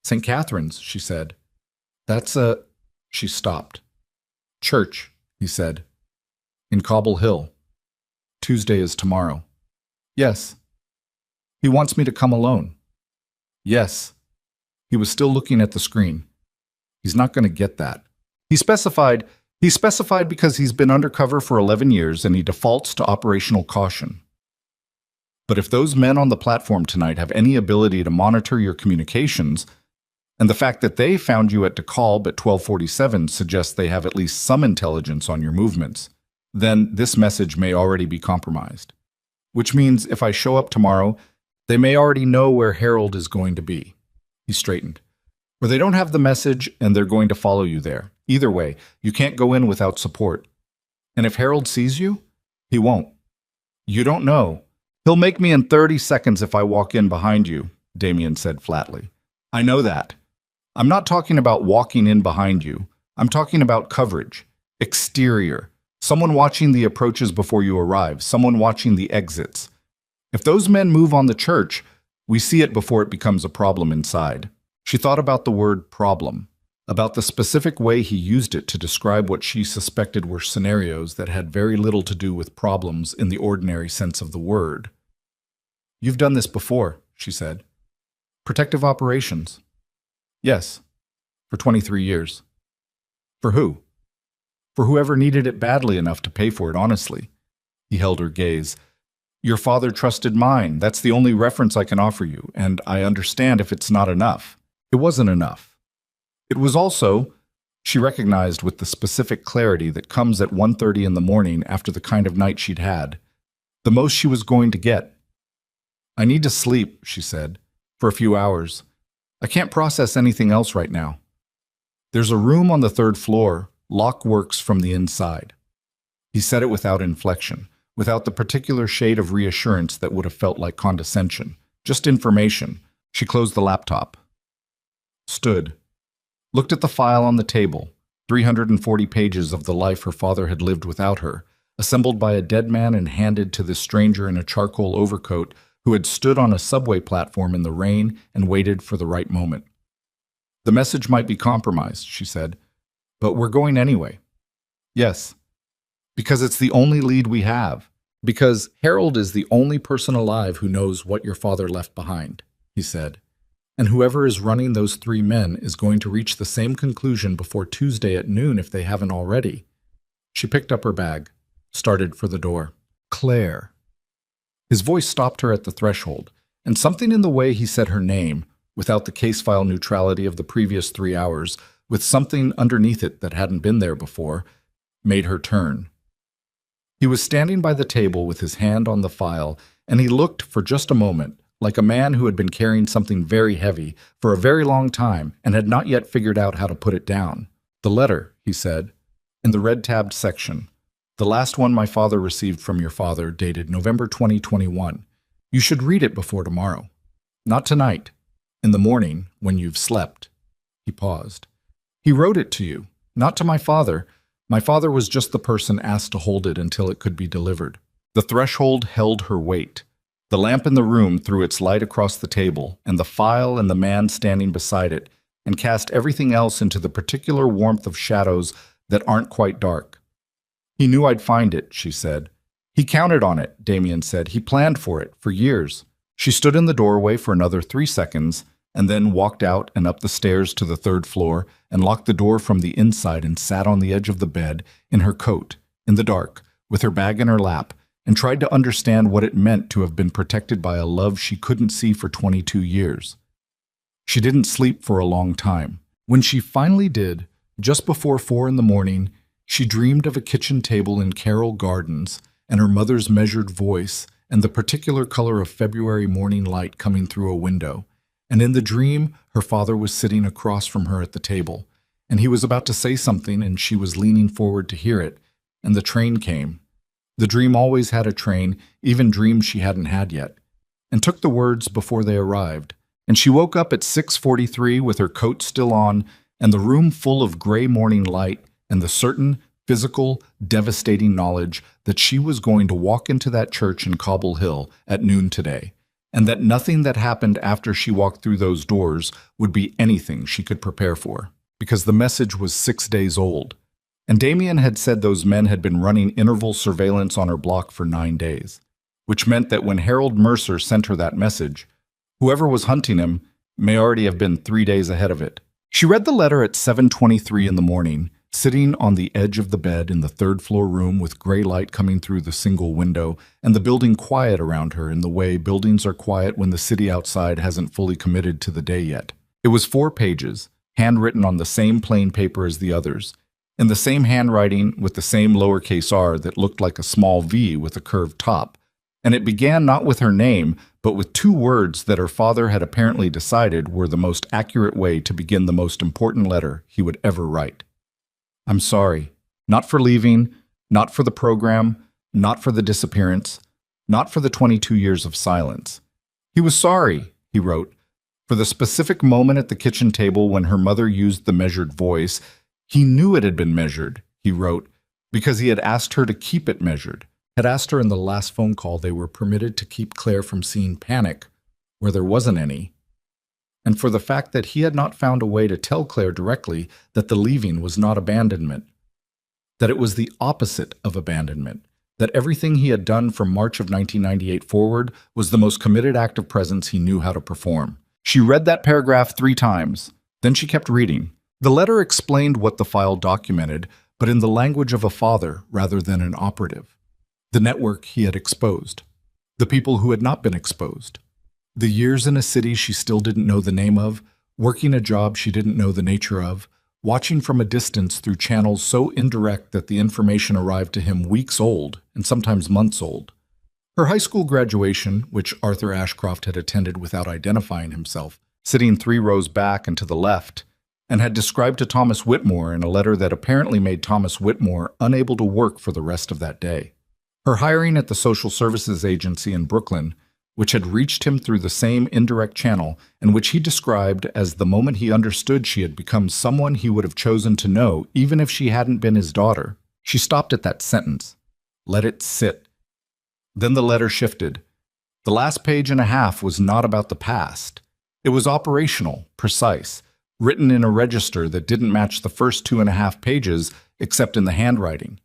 St. Catherine's, she said. That's a... She stopped. Church, he said. In Cobble Hill. Tuesday is tomorrow. Yes. He wants me to come alone. Yes. He was still looking at the screen. He's not going to get that. He specified because he's been undercover for 11 years and he defaults to operational caution. But if those men on the platform tonight have any ability to monitor your communications, and the fact that they found you at DeKalb at 12:47 suggests they have at least some intelligence on your movements, then this message may already be compromised. Which means if I show up tomorrow, they may already know where Harold is going to be. He straightened. Or they don't have the message and they're going to follow you there. Either way, you can't go in without support. And if Harold sees you, he won't. You don't know. He'll make me in 30 seconds if I walk in behind you, Damien said flatly. I know that. I'm not talking about walking in behind you. I'm talking about coverage, exterior, someone watching the approaches before you arrive, someone watching the exits. If those men move on the church, we see it before it becomes a problem inside. She thought about the word problem, about the specific way he used it to describe what she suspected were scenarios that had very little to do with problems in the ordinary sense of the word. You've done this before, she said. Protective operations. Yes, for 23 years. For who? For whoever needed it badly enough to pay for it honestly. He held her gaze. Your father trusted mine. That's the only reference I can offer you, and I understand if it's not enough. It wasn't enough. It was also, she recognized with the specific clarity that comes at 1:30 in the morning after the kind of night she'd had, the most she was going to get. I need to sleep, she said, for a few hours. I can't process anything else right now. There's a room on the third floor. Lock works from the inside. He said it without inflection, without the particular shade of reassurance that would have felt like condescension. Just information. She closed the laptop. Stood. Looked at the file on the table. 340 pages of the life her father had lived without her, assembled by a dead man and handed to this stranger in a charcoal overcoat who had stood on a subway platform in the rain and waited for the right moment. The message might be compromised, she said, but we're going anyway. Yes, because it's the only lead we have. Because Harold is the only person alive who knows what your father left behind, he said. And whoever is running those three men is going to reach the same conclusion before Tuesday at noon if they haven't already. She picked up her bag, started for the door. Claire. His voice stopped her at the threshold, and something in the way he said her name, without the case file neutrality of the previous 3 hours, with something underneath it that hadn't been there before, made her turn. He was standing by the table with his hand on the file, and he looked for just a moment like a man who had been carrying something very heavy for a very long time and had not yet figured out how to put it down. The letter, he said, in the red-tabbed section. The last one my father received from your father, dated November 2021. You should read it before tomorrow. Not tonight. In the morning, when you've slept. He paused. He wrote it to you, not to my father. My father was just the person asked to hold it until it could be delivered. The threshold held her weight. The lamp in the room threw its light across the table, and the file and the man standing beside it, and cast everything else into the particular warmth of shadows that aren't quite dark. He knew I'd find it, she said. He counted on it, Damien said. He planned for it, for years. She stood in the doorway for another 3 seconds, and then walked out and up the stairs to the third floor and locked the door from the inside and sat on the edge of the bed, in her coat, in the dark, with her bag in her lap, and tried to understand what it meant to have been protected by a love she couldn't see for 22 years. She didn't sleep for a long time. When she finally did, just before 4 in the morning, she dreamed of a kitchen table in Carroll Gardens and her mother's measured voice and the particular color of February morning light coming through a window. And in the dream, her father was sitting across from her at the table, and he was about to say something, and she was leaning forward to hear it, and the train came. The dream always had a train, even dreams she hadn't had yet, and took the words before they arrived. And she woke up at 6:43 with her coat still on, and the room full of gray morning light, and the certain, physical, devastating knowledge that she was going to walk into that church in Cobble Hill at noon today, and that nothing that happened after she walked through those doors would be anything she could prepare for, because the message was 6 days old. And Damien had said those men had been running interval surveillance on her block for 9 days, which meant that when Harold Mercer sent her that message, whoever was hunting him may already have been 3 days ahead of it. She read the letter at 7:23 in the morning, sitting on the edge of the bed in the third-floor room with gray light coming through the single window, and the building quiet around her in the way buildings are quiet when the city outside hasn't fully committed to the day yet. It was 4 pages, handwritten on the same plain paper as the others, in the same handwriting with the same lowercase r that looked like a small V with a curved top, and it began not with her name, but with 2 words that her father had apparently decided were the most accurate way to begin the most important letter he would ever write. I'm sorry, not for leaving, not for the program, not for the disappearance, not for the 22 years of silence. He was sorry, he wrote, for the specific moment at the kitchen table when her mother used the measured voice. He knew it had been measured, he wrote, because he had asked her to keep it measured, had asked her in the last phone call they were permitted to keep Claire from seeing panic where there wasn't any, and for the fact that he had not found a way to tell Claire directly that the leaving was not abandonment, that it was the opposite of abandonment, that everything he had done from March of 1998 forward was the most committed act of presence he knew how to perform. She read that paragraph 3 times, then she kept reading. The letter explained what the file documented, but in the language of a father rather than an operative. The network he had exposed. The people who had not been exposed. The years in a city she still didn't know the name of, working a job she didn't know the nature of, watching from a distance through channels so indirect that the information arrived to him weeks old and sometimes months old. Her high school graduation, which Arthur Ashcroft had attended without identifying himself, sitting 3 rows back and to the left, and had described to Thomas Whitmore in a letter that apparently made Thomas Whitmore unable to work for the rest of that day. Her hiring at the social services agency in Brooklyn, which had reached him through the same indirect channel, and which he described as the moment he understood she had become someone he would have chosen to know even if she hadn't been his daughter. She stopped at that sentence. Let it sit. Then the letter shifted. The last page and a half was not about the past. It was operational, precise, written in a register that didn't match the first 2.5 pages except in the handwriting.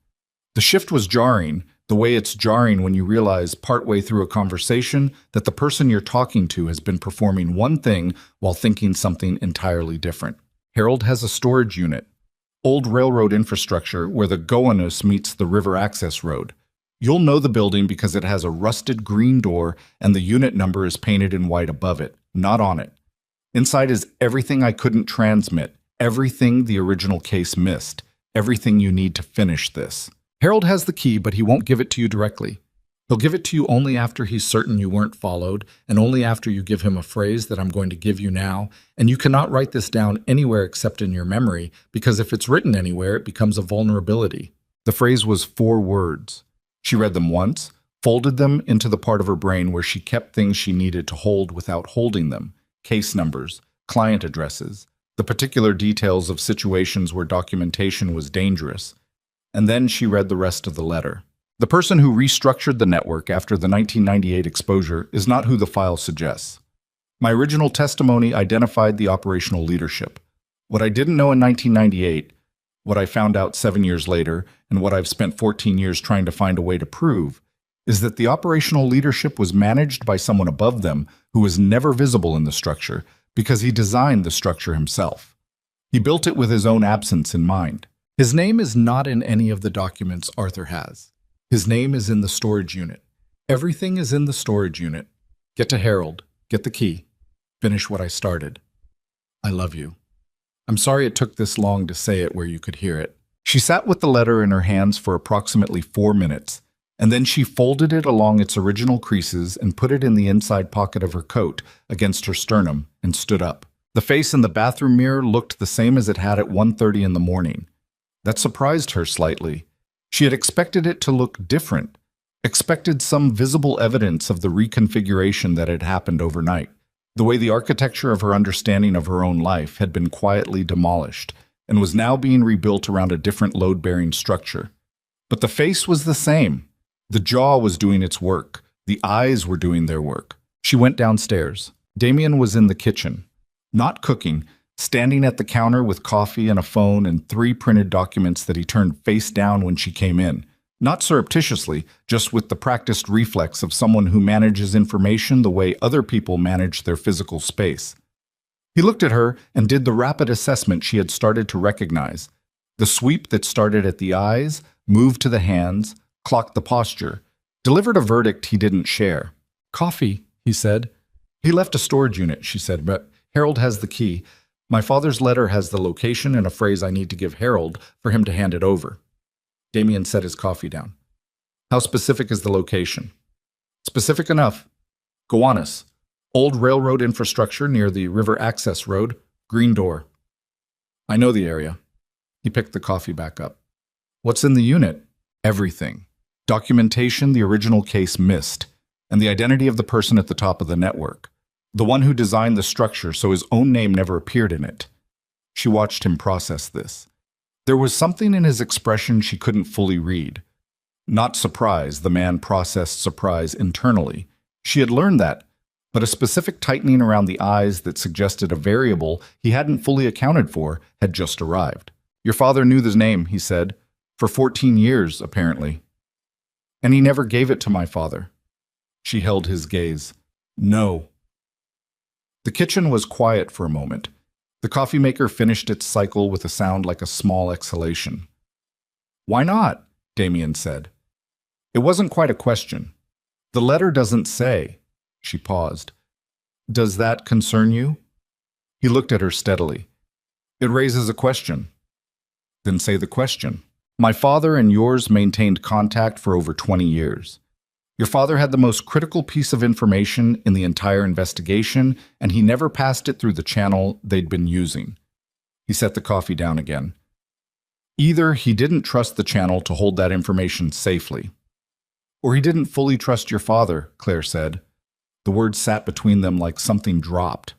The shift was jarring, the way it's jarring when you realize partway through a conversation that the person you're talking to has been performing one thing while thinking something entirely different. Harold has a storage unit, old railroad infrastructure where the Gowanus meets the river access road. You'll know the building because it has a rusted green door and the unit number is painted in white above it, not on it. Inside is everything I couldn't transmit, everything the original case missed, everything you need to finish this. Harold has the key, but he won't give it to you directly. He'll give it to you only after he's certain you weren't followed, and only after you give him a phrase that I'm going to give you now, and you cannot write this down anywhere except in your memory, because if it's written anywhere, it becomes a vulnerability. The phrase was 4 words. She read them once, folded them into the part of her brain where she kept things she needed to hold without holding them, case numbers, client addresses, the particular details of situations where documentation was dangerous. And then she read the rest of the letter. The person who restructured the network after the 1998 exposure is not who the file suggests. My original testimony identified the operational leadership. What I didn't know in 1998, what I found out 7 years later, and what I've spent 14 years trying to find a way to prove, is that the operational leadership was managed by someone above them who was never visible in the structure because he designed the structure himself. He built it with his own absence in mind. His name is not in any of the documents Arthur has. His name is in the storage unit. Everything is in the storage unit. Get to Harold. Get the key. Finish what I started. I love you. I'm sorry it took this long to say it where you could hear it. She sat with the letter in her hands for approximately 4 minutes, and then she folded it along its original creases and put it in the inside pocket of her coat against her sternum and stood up. The face in the bathroom mirror looked the same as it had at 1:30 in the morning. That surprised her slightly. She had expected it to look different, expected some visible evidence of the reconfiguration that had happened overnight, the way the architecture of her understanding of her own life had been quietly demolished and was now being rebuilt around a different load-bearing structure. But the face was the same. The jaw was doing its work. The eyes were doing their work. She went downstairs. Damien was in the kitchen, not cooking, standing at the counter with coffee and a phone and 3 printed documents that he turned face down when she came in. Not surreptitiously, just with the practiced reflex of someone who manages information the way other people manage their physical space. He looked at her and did the rapid assessment she had started to recognize. The sweep that started at the eyes, moved to the hands, clocked the posture, delivered a verdict he didn't share. Coffee, he said. He left a storage unit, she said, but Harold has the key. My father's letter has the location and a phrase I need to give Harold for him to hand it over. Damien set his coffee down. How specific is the location? Specific enough. Gowanus. Old railroad infrastructure near the river access road. Green door. I know the area. He picked the coffee back up. What's in the unit? Everything. Documentation the original case missed, and the identity of the person at the top of the network. The one who designed the structure so his own name never appeared in it. She watched him process this. There was something in his expression she couldn't fully read. Not surprise, the man processed surprise internally. She had learned that, but a specific tightening around the eyes that suggested a variable he hadn't fully accounted for had just arrived. Your father knew the name, he said, for 14 years, apparently. And he never gave it to my father. She held his gaze. No. The kitchen was quiet for a moment. The coffee maker finished its cycle with a sound like a small exhalation. Why not? Damien said. It wasn't quite a question. The letter doesn't say. She paused. Does that concern you? He looked at her steadily. It raises a question. Then say the question. My father and yours maintained contact for over 20 years. Your father had the most critical piece of information in the entire investigation, and he never passed it through the channel they'd been using. He set the coffee down again. Either he didn't trust the channel to hold that information safely, or he didn't fully trust your father, Claire said. The words sat between them like something dropped.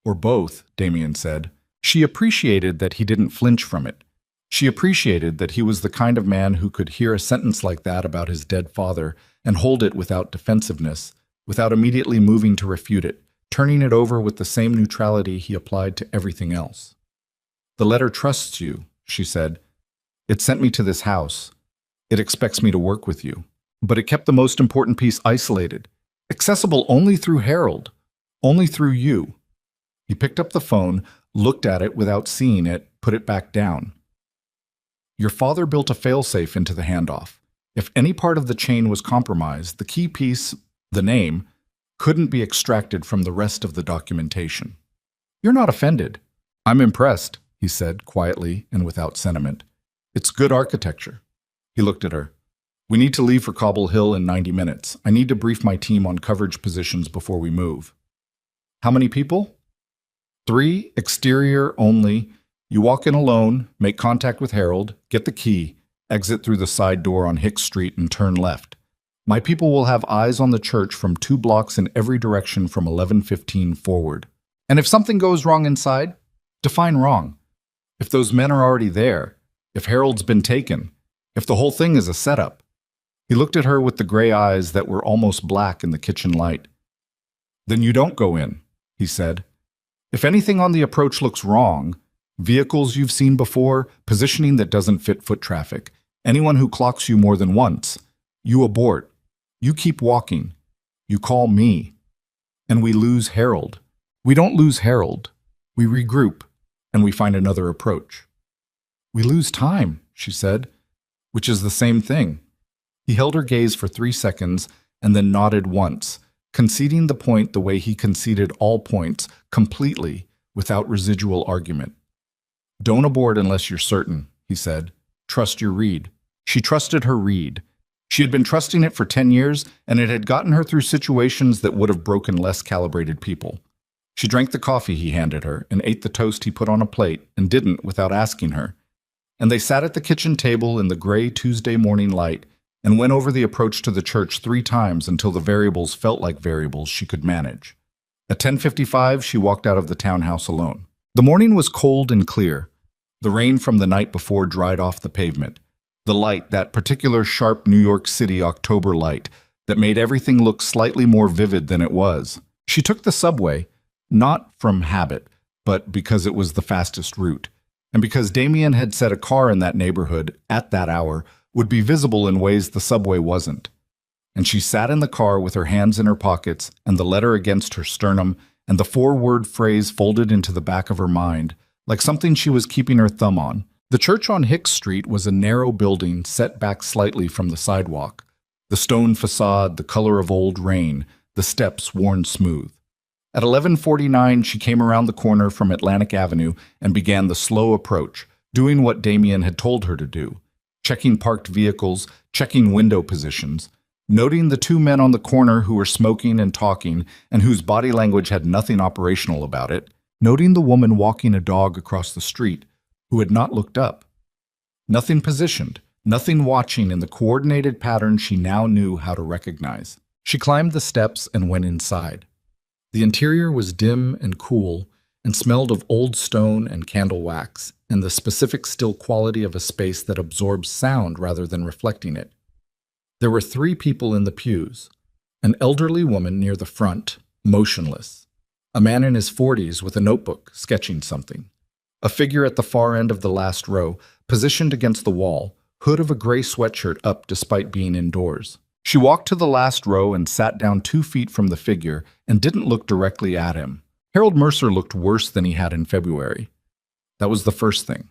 Or both, Damien said. She appreciated that he didn't flinch from it. She appreciated that he was the kind of man who could hear a sentence like that about his dead father and hold it without defensiveness, without immediately moving to refute it, turning it over with the same neutrality he applied to everything else. The letter trusts you, she said. It sent me to this house. It expects me to work with you. But it kept the most important piece isolated, accessible only through Harold, only through you. He picked up the phone, looked at it without seeing it, put it back down. Your father built a failsafe into the handoff. If any part of the chain was compromised, the key piece, the name, couldn't be extracted from the rest of the documentation. You're not offended. I'm impressed, he said, quietly and without sentiment. It's good architecture. He looked at her. We need to leave for Cobble Hill in 90 minutes. I need to brief my team on coverage positions before we move. How many people? 3, exterior only. You walk in alone, make contact with Harold, get the key, exit through the side door on Hicks Street and turn left. My people will have eyes on the church from 2 blocks in every direction from 11:15 forward. And if something goes wrong inside, define wrong. If those men are already there, if Harold's been taken, if the whole thing is a setup. He looked at her with the gray eyes that were almost black in the kitchen light. Then you don't go in, he said. If anything on the approach looks wrong, vehicles you've seen before, positioning that doesn't fit foot traffic, anyone who clocks you more than once, you abort. You keep walking. You call me. And we lose Harold. We don't lose Harold. We regroup, and we find another approach. We lose time, she said, which is the same thing. He held her gaze for 3 seconds and then nodded once, conceding the point the way he conceded all points, completely, without residual argument. Don't abort unless you're certain, he said. Trust your read. She trusted her read. She had been trusting it for 10 years, and it had gotten her through situations that would have broken less calibrated people. She drank the coffee he handed her and ate the toast he put on a plate and didn't without asking her. And they sat at the kitchen table in the gray Tuesday morning light and went over the approach to the church 3 times until the variables felt like variables she could manage. At 10:55, she walked out of the townhouse alone. The morning was cold and clear. The rain from the night before dried off the pavement. The light, that particular sharp New York City October light, that made everything look slightly more vivid than it was. She took the subway, not from habit, but because it was the fastest route, and because Damien had said a car in that neighborhood, at that hour, would be visible in ways the subway wasn't. And she sat in the car with her hands in her pockets and the letter against her sternum and the 4-word phrase folded into the back of her mind, like something she was keeping her thumb on. The church on Hicks Street was a narrow building set back slightly from the sidewalk. The stone facade, the color of old rain, the steps worn smooth. At 11:49, she came around the corner from Atlantic Avenue and began the slow approach, doing what Damien had told her to do. Checking parked vehicles, checking window positions, noting the 2 men on the corner who were smoking and talking and whose body language had nothing operational about it, noting the woman walking a dog across the street who had not looked up. Nothing positioned, nothing watching in the coordinated pattern she now knew how to recognize. She climbed the steps and went inside. The interior was dim and cool and smelled of old stone and candle wax, and the specific still quality of a space that absorbs sound rather than reflecting it. There were 3 people in the pews, an elderly woman near the front, motionless, a man in his 40s with a notebook, sketching something, a figure at the far end of the last row, positioned against the wall, hood of a gray sweatshirt up despite being indoors. She walked to the last row and sat down 2 feet from the figure and didn't look directly at him. Harold Mercer looked worse than he had in February. That was the first thing.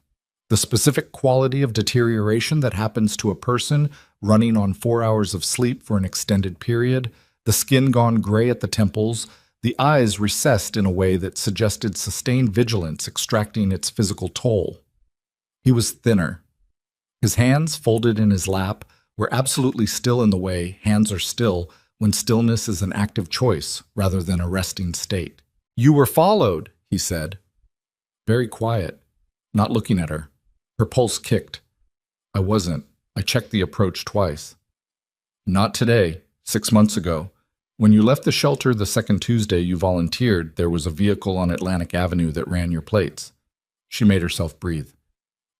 The specific quality of deterioration that happens to a person running on 4 hours of sleep for an extended period, the skin gone gray at the temples, the eyes recessed in a way that suggested sustained vigilance extracting its physical toll. He was thinner. His hands, folded in his lap, were absolutely still in the way hands are still when stillness is an active choice rather than a resting state. "You were followed," he said. Very quiet. not looking at her. Her pulse kicked. I wasn't. I checked the approach twice. Not today, 6 months ago. When you left the shelter the second Tuesday you volunteered, there was a vehicle on Atlantic Avenue that ran your plates. She made herself breathe.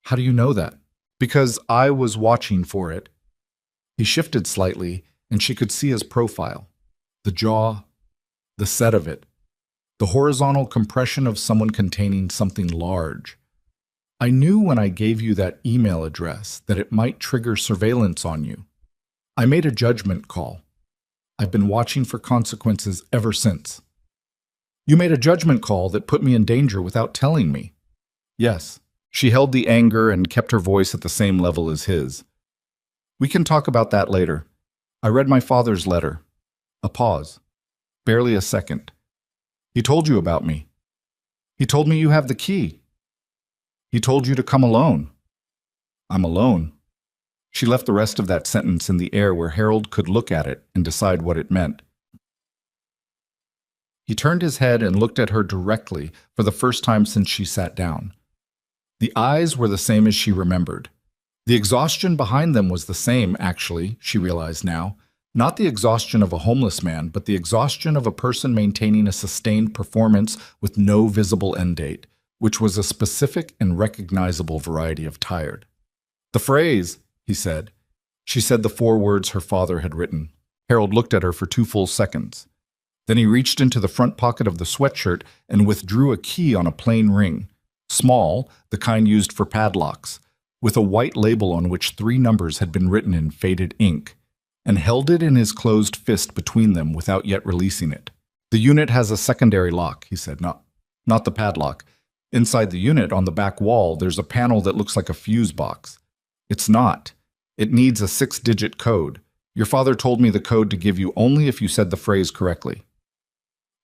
How do you know that? Because I was watching for it. He shifted slightly, and she could see his profile. The jaw, the set of it, the horizontal compression of someone containing something large. I knew when I gave you that email address that it might trigger surveillance on you. I made a judgment call. I've been watching for consequences ever since. You made a judgment call that put me in danger without telling me. Yes. She held the anger and kept her voice at the same level as his. We can talk about that later. I read my father's letter. A pause. Barely a second. He told you about me. He told me you have the key. He told you to come alone. I'm alone. She left the rest of that sentence in the air where Harold could look at it and decide what it meant. He turned his head and looked at her directly for the first time since she sat down. The eyes were the same as she remembered. The exhaustion behind them was the same, actually, she realized now. Not the exhaustion of a homeless man, but the exhaustion of a person maintaining a sustained performance with no visible end date, which was a specific and recognizable variety of tired. The phrase, he said. She said the 4 words her father had written. Harold looked at her for 2 full seconds. Then he reached into the front pocket of the sweatshirt and withdrew a key on a plain ring. Small, the kind used for padlocks, with a white label on which 3 numbers had been written in faded ink, and held it in his closed fist between them without yet releasing it. The unit has a secondary lock, he said, not the padlock. Inside the unit, on the back wall, there's a panel that looks like a fuse box. It's not. It needs a 6-digit code. Your father told me the code to give you only if you said the phrase correctly.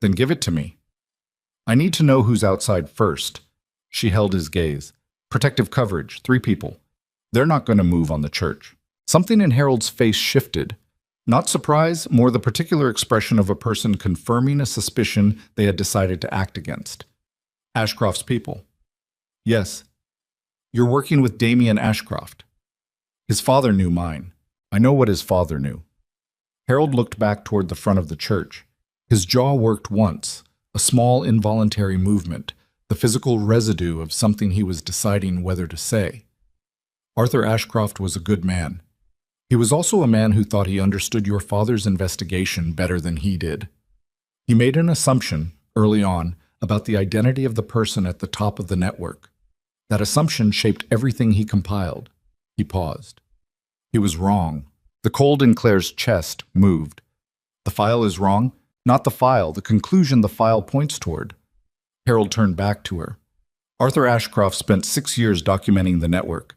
Then give it to me. I need to know who's outside first. She held his gaze. Protective coverage, 3 people. They're not going to move on the church. Something in Harold's face shifted. Not surprise, more the particular expression of a person confirming a suspicion they had decided to act against. Ashcroft's people. Yes. You're working with Damien Ashcroft. His father knew mine. I know what his father knew. Harold looked back toward the front of the church. His jaw worked once, a small involuntary movement, the physical residue of something he was deciding whether to say. Arthur Ashcroft was a good man. He was also a man who thought he understood your father's investigation better than he did. He made an assumption, early on, about the identity of the person at the top of the network. That assumption shaped everything he compiled. He paused. He was wrong. The cold in Claire's chest moved. The file is wrong? Not the file, the conclusion the file points toward. Harold turned back to her. Arthur Ashcroft spent 6 years documenting the network.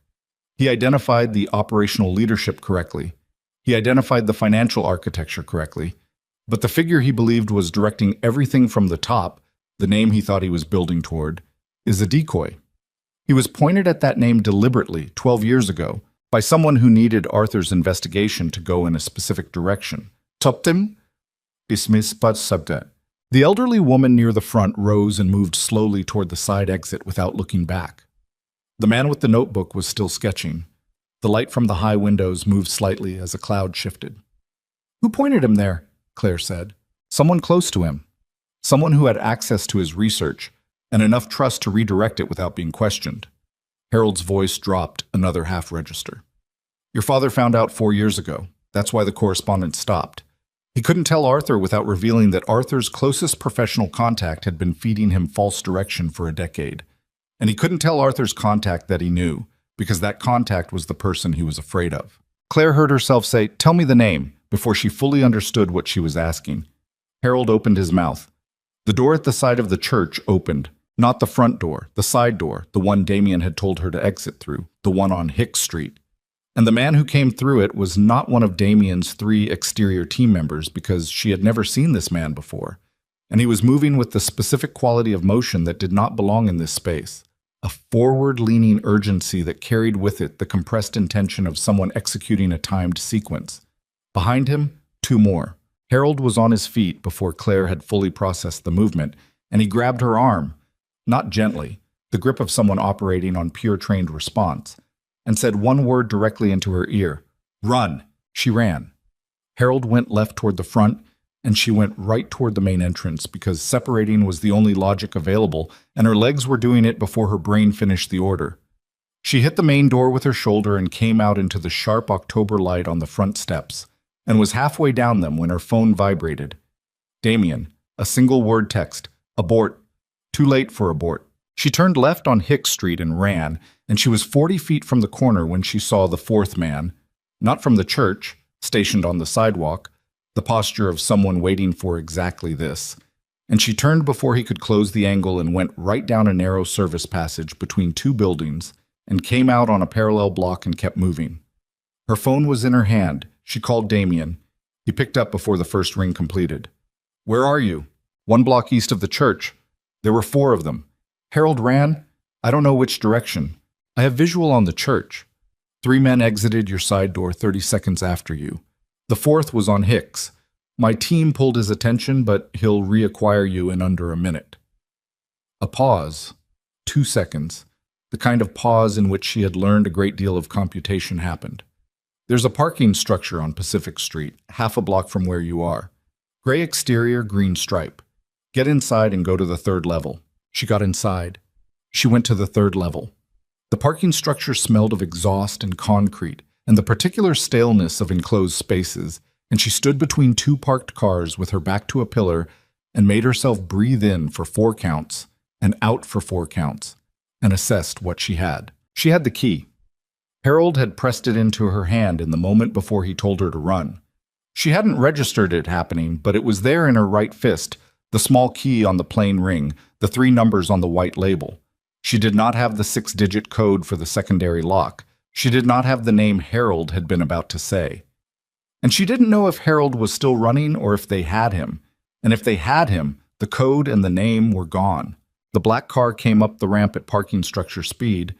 He identified the operational leadership correctly. He identified the financial architecture correctly. But the figure he believed was directing everything from the top, the name he thought he was building toward, is a decoy. He was pointed at that name deliberately 12 years ago by someone who needed Arthur's investigation to go in a specific direction. Toptim? Dismiss but subdat. The elderly woman near the front rose and moved slowly toward the side exit without looking back. The man with the notebook was still sketching. The light from the high windows moved slightly as a cloud shifted. Who pointed him there? Claire said. Someone close to him. Someone who had access to his research and enough trust to redirect it without being questioned. Harold's voice dropped another half register. Your father found out 4 years ago. That's why the correspondence stopped. He couldn't tell Arthur without revealing that Arthur's closest professional contact had been feeding him false direction for a decade. And he couldn't tell Arthur's contact that he knew, because that contact was the person he was afraid of. Claire heard herself say, "Tell me the name," before she fully understood what she was asking. Harold opened his mouth. The door at the side of the church opened. Not the front door, the side door, the one Damien had told her to exit through, the one on Hicks Street. And the man who came through it was not one of Damien's 3 exterior team members because she had never seen this man before. And he was moving with the specific quality of motion that did not belong in this space. A forward-leaning urgency that carried with it the compressed intention of someone executing a timed sequence. Behind him, 2 more. Harold was on his feet before Claire had fully processed the movement, and he grabbed her arm. Not gently. the grip of someone operating on pure trained response, and said one word directly into her ear. Run! She ran. Harold went left toward the front, and she went right toward the main entrance because separating was the only logic available, and her legs were doing it before her brain finished the order. She hit the main door with her shoulder and came out into the sharp October light on the front steps, and was halfway down them when her phone vibrated. Damien, a single word text, abort, too late for abort. She turned left on Hicks Street and ran, and she was 40 feet from the corner when she saw the fourth man, not from the church, stationed on the sidewalk, the posture of someone waiting for exactly this. And she turned before he could close the angle and went right down a narrow service passage between two buildings and came out on a parallel block and kept moving. Her phone was in her hand. She called Damien. He picked up before the first ring completed. Where are you? 1 block east of the church. There were 4 of them. Harold ran. I don't know which direction. I have visual on the church. 3 men exited your side door 30 seconds after you. The 4th was on Hicks. My team pulled his attention, but he'll reacquire you in under a minute. A pause. 2 seconds. The kind of pause in which she had learned a great deal of computation happened. There's a parking structure on Pacific Street, half a block from where you are. Gray exterior, green stripe. Get inside and go to the 3rd level. She got inside. She went to the 3rd level. The parking structure smelled of exhaust and concrete, and the particular staleness of enclosed spaces, and she stood between 2 parked cars with her back to a pillar and made herself breathe in for 4 counts and out for 4 counts, and assessed what she had. She had the key. Harold had pressed it into her hand in the moment before he told her to run. She hadn't registered it happening, but it was there in her right fist, the small key on the plain ring, the 3 numbers on the white label. She did not have the 6-digit code for the secondary lock. She did not have the name Harold had been about to say. And she didn't know if Harold was still running or if they had him. And if they had him, the code and the name were gone. The black car came up the ramp at parking structure speed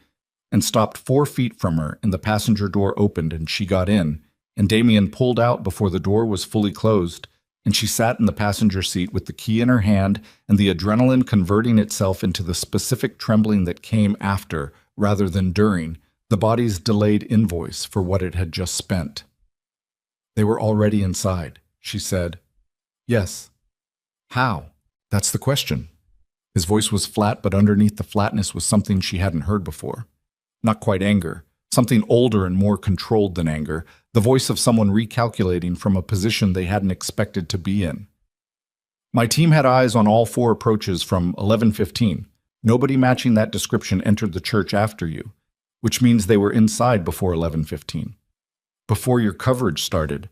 and stopped 4 feet from her, and the passenger door opened and she got in, and Damien pulled out before the door was fully closed, and she sat in the passenger seat with the key in her hand and the adrenaline converting itself into the specific trembling that came after, rather than during, the body's delayed invoice for what it had just spent. They were already inside, she said. Yes. How? That's the question. His voice was flat, but underneath the flatness was something she hadn't heard before. Not quite anger, something older and more controlled than anger, the voice of someone recalculating from a position they hadn't expected to be in. My team had eyes on all 4 approaches from 11:15. Nobody matching that description entered the church after you, which means they were inside before 11:15. Before your coverage started.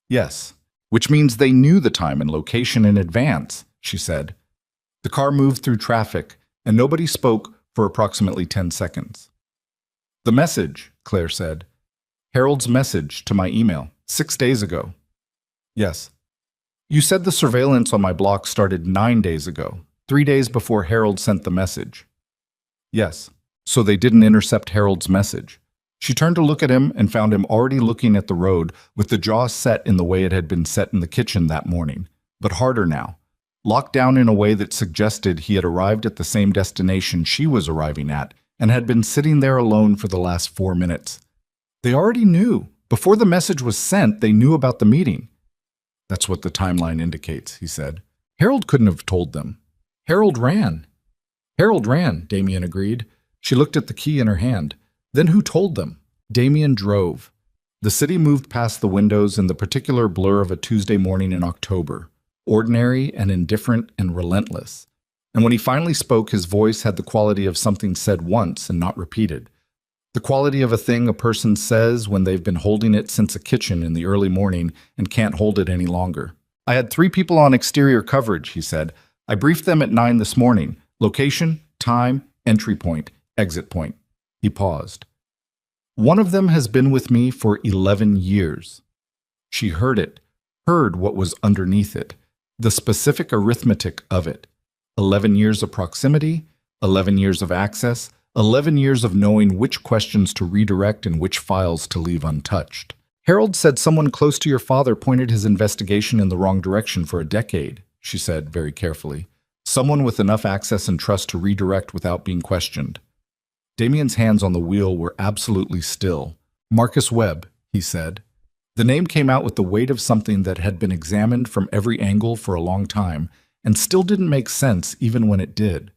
Yes, which means they knew the time and location in advance, she said. The car moved through traffic, and nobody spoke for approximately 10 seconds. The message, Claire said. Harold's message to my email, 6 days ago. Yes. You said the surveillance on my block started 9 days ago, 3 days before Harold sent the message. Yes. So they didn't intercept Harold's message. She turned to look at him and found him already looking at the road with the jaw set in the way it had been set in the kitchen that morning, but harder now, locked down in a way that suggested he had arrived at the same destination she was arriving at and had been sitting there alone for the last 4 minutes. They already knew. Before the message was sent, they knew about the meeting. That's what the timeline indicates, he said. Harold couldn't have told them. Harold ran. Harold ran, Damien agreed. She looked at the key in her hand. Then who told them? Damien drove. The city moved past the windows in the particular blur of a Tuesday morning in October, ordinary and indifferent and relentless. And when he finally spoke, his voice had the quality of something said once and not repeated. The quality of a thing a person says when they've been holding it since a kitchen in the early morning and can't hold it any longer. I had 3 people on exterior coverage, he said. I briefed them at 9 this morning. Location, time, entry point, exit point. He paused. One of them has been with me for 11 years. She heard it, heard what was underneath it, the specific arithmetic of it. 11 years of proximity, 11 years of access, 11 years of knowing which questions to redirect and which files to leave untouched. Harold said someone close to your father pointed his investigation in the wrong direction for a decade, she said very carefully. Someone with enough access and trust to redirect without being questioned. Damien's hands on the wheel were absolutely still. Marcus Webb, he said. The name came out with the weight of something that had been examined from every angle for a long time and still didn't make sense even when it did.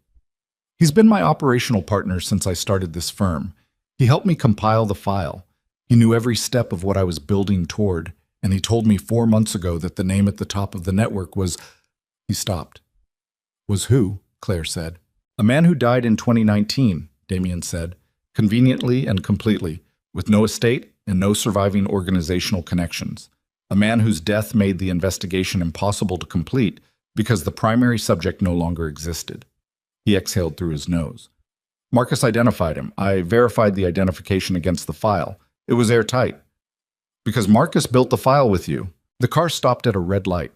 He's been my operational partner since I started this firm. He helped me compile the file. He knew every step of what I was building toward, and he told me 4 months ago that the name at the top of the network was... He stopped. Was who? Claire said. A man who died in 2019, Damien said, conveniently and completely, with no estate and no surviving organizational connections. A man whose death made the investigation impossible to complete because the primary subject no longer existed. He exhaled through his nose. Marcus identified him. I verified the identification against the file. It was airtight. Because Marcus built the file with you. The car stopped at a red light.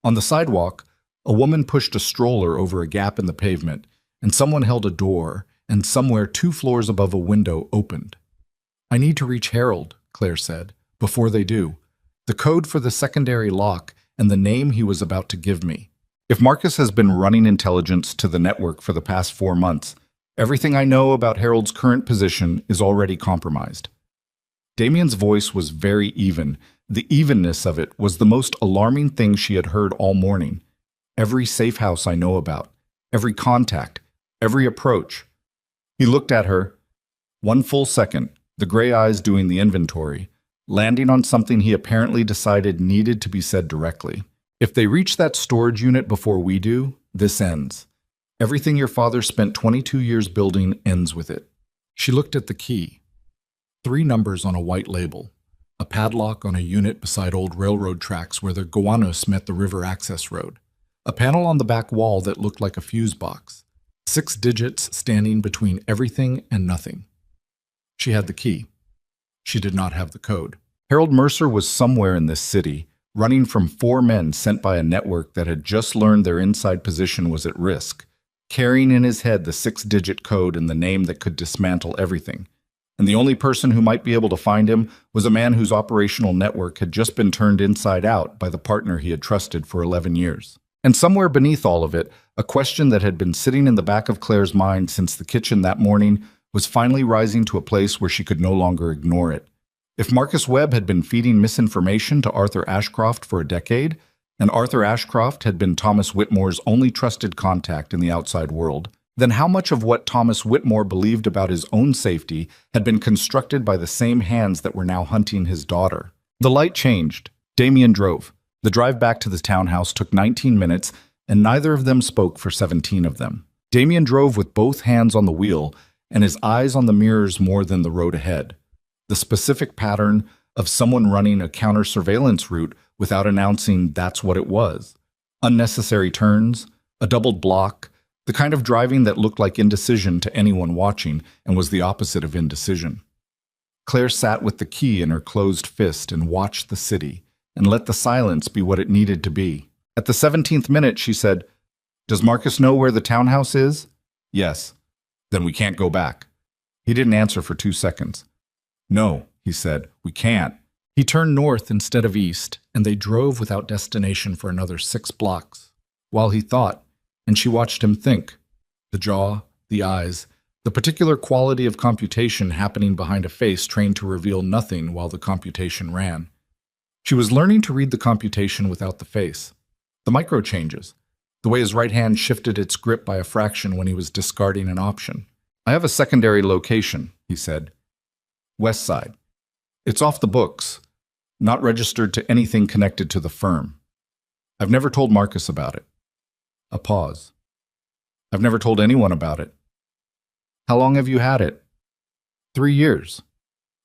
On the sidewalk, a woman pushed a stroller over a gap in the pavement, and someone held a door, and somewhere 2 floors above a window opened. I need to reach Harold, Claire said, before they do. The code for the secondary lock and the name he was about to give me. If Marcus has been running intelligence to the network for the past 4 months, everything I know about Harold's current position is already compromised. Damien's voice was very even. The evenness of it was the most alarming thing she had heard all morning. Every safe house I know about, every contact, every approach. He looked at her. 1 full second, the gray eyes doing the inventory, landing on something he apparently decided needed to be said directly. If they reach that storage unit before we do, this ends. Everything your father spent 22 years building ends with it. She looked at the key. 3 numbers on a white label. A padlock on a unit beside old railroad tracks where the Gowanus met the river access road. A panel on the back wall that looked like a fuse box. 6 digits standing between everything and nothing. She had the key. She did not have the code. Harold Mercer was somewhere in this city, running from 4 men sent by a network that had just learned their inside position was at risk, carrying in his head the 6-digit code and the name that could dismantle everything. And the only person who might be able to find him was a man whose operational network had just been turned inside out by the partner he had trusted for 11 years. And somewhere beneath all of it, a question that had been sitting in the back of Claire's mind since the kitchen that morning was finally rising to a place where she could no longer ignore it. If Marcus Webb had been feeding misinformation to Arthur Ashcroft for a decade, and Arthur Ashcroft had been Thomas Whitmore's only trusted contact in the outside world, then how much of what Thomas Whitmore believed about his own safety had been constructed by the same hands that were now hunting his daughter? The light changed. Damien drove. The drive back to the townhouse took 19 minutes, and neither of them spoke for 17 of them. Damien drove with both hands on the wheel and his eyes on the mirrors more than the road ahead. The specific pattern of someone running a counter-surveillance route without announcing that's what it was. Unnecessary turns, a doubled block, the kind of driving that looked like indecision to anyone watching and was the opposite of indecision. Claire sat with the key in her closed fist and watched the city, and let the silence be what it needed to be. At the 17th minute, she said, "Does Marcus know where the townhouse is?" "Yes." "Then we can't go back." He didn't answer for 2 seconds. "No," he said, "we can't." He turned north instead of east, and they drove without destination for another 6 blocks. While he thought, and she watched him think, the jaw, the eyes, the particular quality of computation happening behind a face trained to reveal nothing while the computation ran. She was learning to read the computation without the face. The micro changes, the way his right hand shifted its grip by a fraction when he was discarding an option. "I have a secondary location," he said. "West Side. It's off the books, not registered to anything connected to the firm. I've never told Marcus about it." A pause. "I've never told anyone about it." "How long have you had it?" 3 years.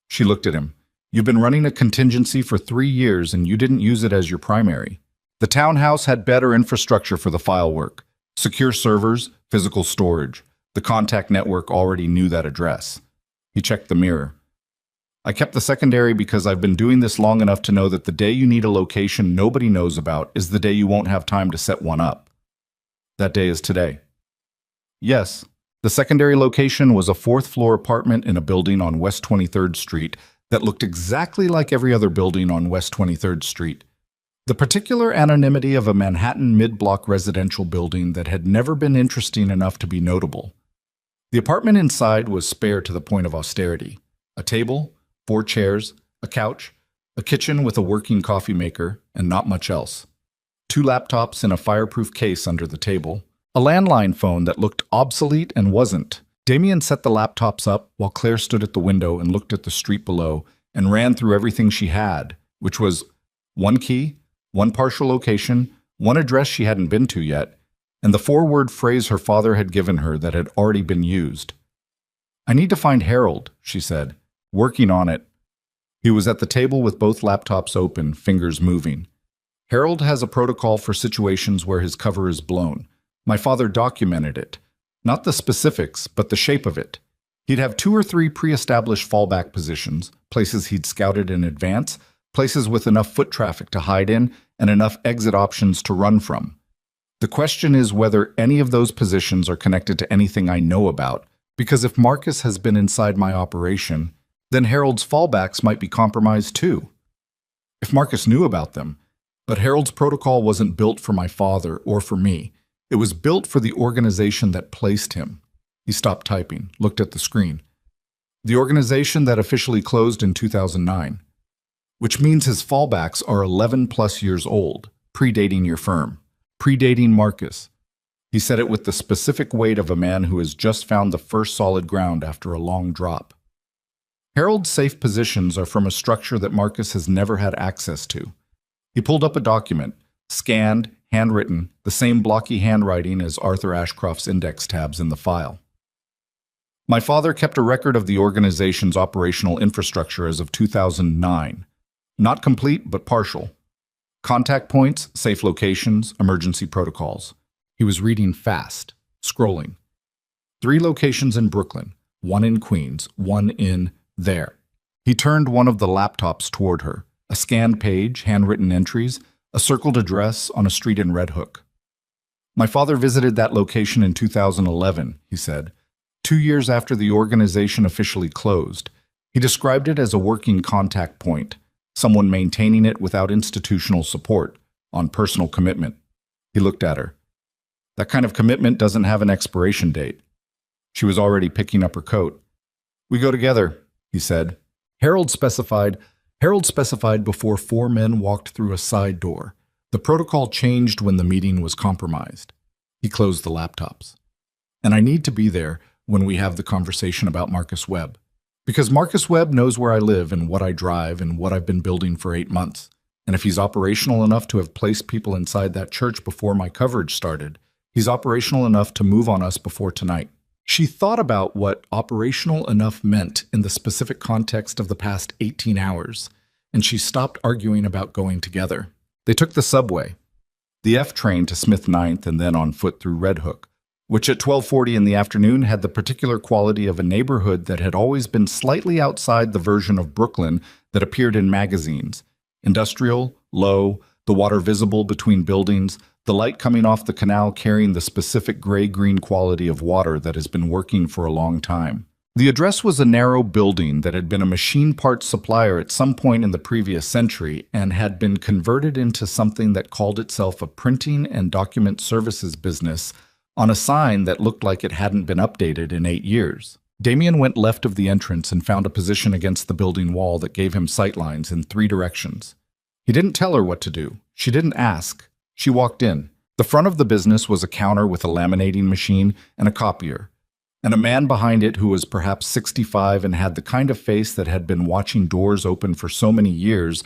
She looked at him. "You've been running a contingency for 3 years and you didn't use it as your primary. The townhouse had better infrastructure for the file work. Secure servers, physical storage. The contact network already knew that address." He checked the mirror. "I kept the secondary because I've been doing this long enough to know that the day you need a location nobody knows about is the day you won't have time to set one up. That day is today." "Yes." The secondary location was a 4th-floor apartment in a building on West 23rd Street that looked exactly like every other building on West 23rd Street. The particular anonymity of a Manhattan mid-block residential building that had never been interesting enough to be notable. The apartment inside was spare to the point of austerity. A table, 4 chairs, a couch, a kitchen with a working coffee maker, and not much else. 2 laptops in a fireproof case under the table. A landline phone that looked obsolete and wasn't. Damien set the laptops up while Claire stood at the window and looked at the street below and ran through everything she had, which was 1 key, 1 partial location, 1 address she hadn't been to yet, and the 4-word phrase her father had given her that had already been used. "I need to find Harold," she said. "Working on it." He was at the table with both laptops open, fingers moving. "Harold has a protocol for situations where his cover is blown. My father documented it. Not the specifics, but the shape of it. He'd have 2 or 3 pre-established fallback positions, places he'd scouted in advance, places with enough foot traffic to hide in, and enough exit options to run from. The question is whether any of those positions are connected to anything I know about, because if Marcus has been inside my operation, then Harold's fallbacks might be compromised too. If Marcus knew about them, but Harold's protocol wasn't built for my father or for me. It was built for the organization that placed him." He stopped typing, looked at the screen. "The organization that officially closed in 2009. Which means his fallbacks are 11 plus years old, predating your firm, predating Marcus." He said it with the specific weight of a man who has just found the first solid ground after a long drop. "Harold's safe positions are from a structure that Marcus has never had access to." He pulled up a document, scanned, handwritten, the same blocky handwriting as Arthur Ashcroft's index tabs in the file. "My father kept a record of the organization's operational infrastructure as of 2009. Not complete, but partial. Contact points, safe locations, emergency protocols." He was reading fast, scrolling. 3 locations in Brooklyn, 1 in Queens, 1 in there. He turned one of the laptops toward her. A scanned page, handwritten entries, a circled address on a street in Red Hook. "My father visited that location in 2011, he said, 2 years after the organization officially closed. He described it as a working contact point, someone maintaining it without institutional support, on personal commitment." He looked at her. "That kind of commitment doesn't have an expiration date." She was already picking up her coat. "We go together," he said. Harold specified before 4 men walked through a side door. The protocol changed when the meeting was compromised. He closed the laptops. "And I need to be there when we have the conversation about Marcus Webb. Because Marcus Webb knows where I live and what I drive and what I've been building for 8 months. And if he's operational enough to have placed people inside that church before my coverage started, he's operational enough to move on us before tonight." She thought about what operational enough meant in the specific context of the past 18 hours, and she stopped arguing about going together. They took the subway, the F train to Smith 9th and then on foot through Red Hook, which at 12:40 in the afternoon had the particular quality of a neighborhood that had always been slightly outside the version of Brooklyn that appeared in magazines. Industrial, low, the water visible between buildings, the light coming off the canal carrying the specific gray-green quality of water that has been working for a long time. The address was a narrow building that had been a machine parts supplier at some point in the previous century and had been converted into something that called itself a printing and document services business on a sign that looked like it hadn't been updated in 8 years. Damien went left of the entrance and found a position against the building wall that gave him sightlines in 3 directions. He didn't tell her what to do. She didn't ask. She walked in. The front of the business was a counter with a laminating machine and a copier, and a man behind it who was perhaps 65 and had the kind of face that had been watching doors open for so many years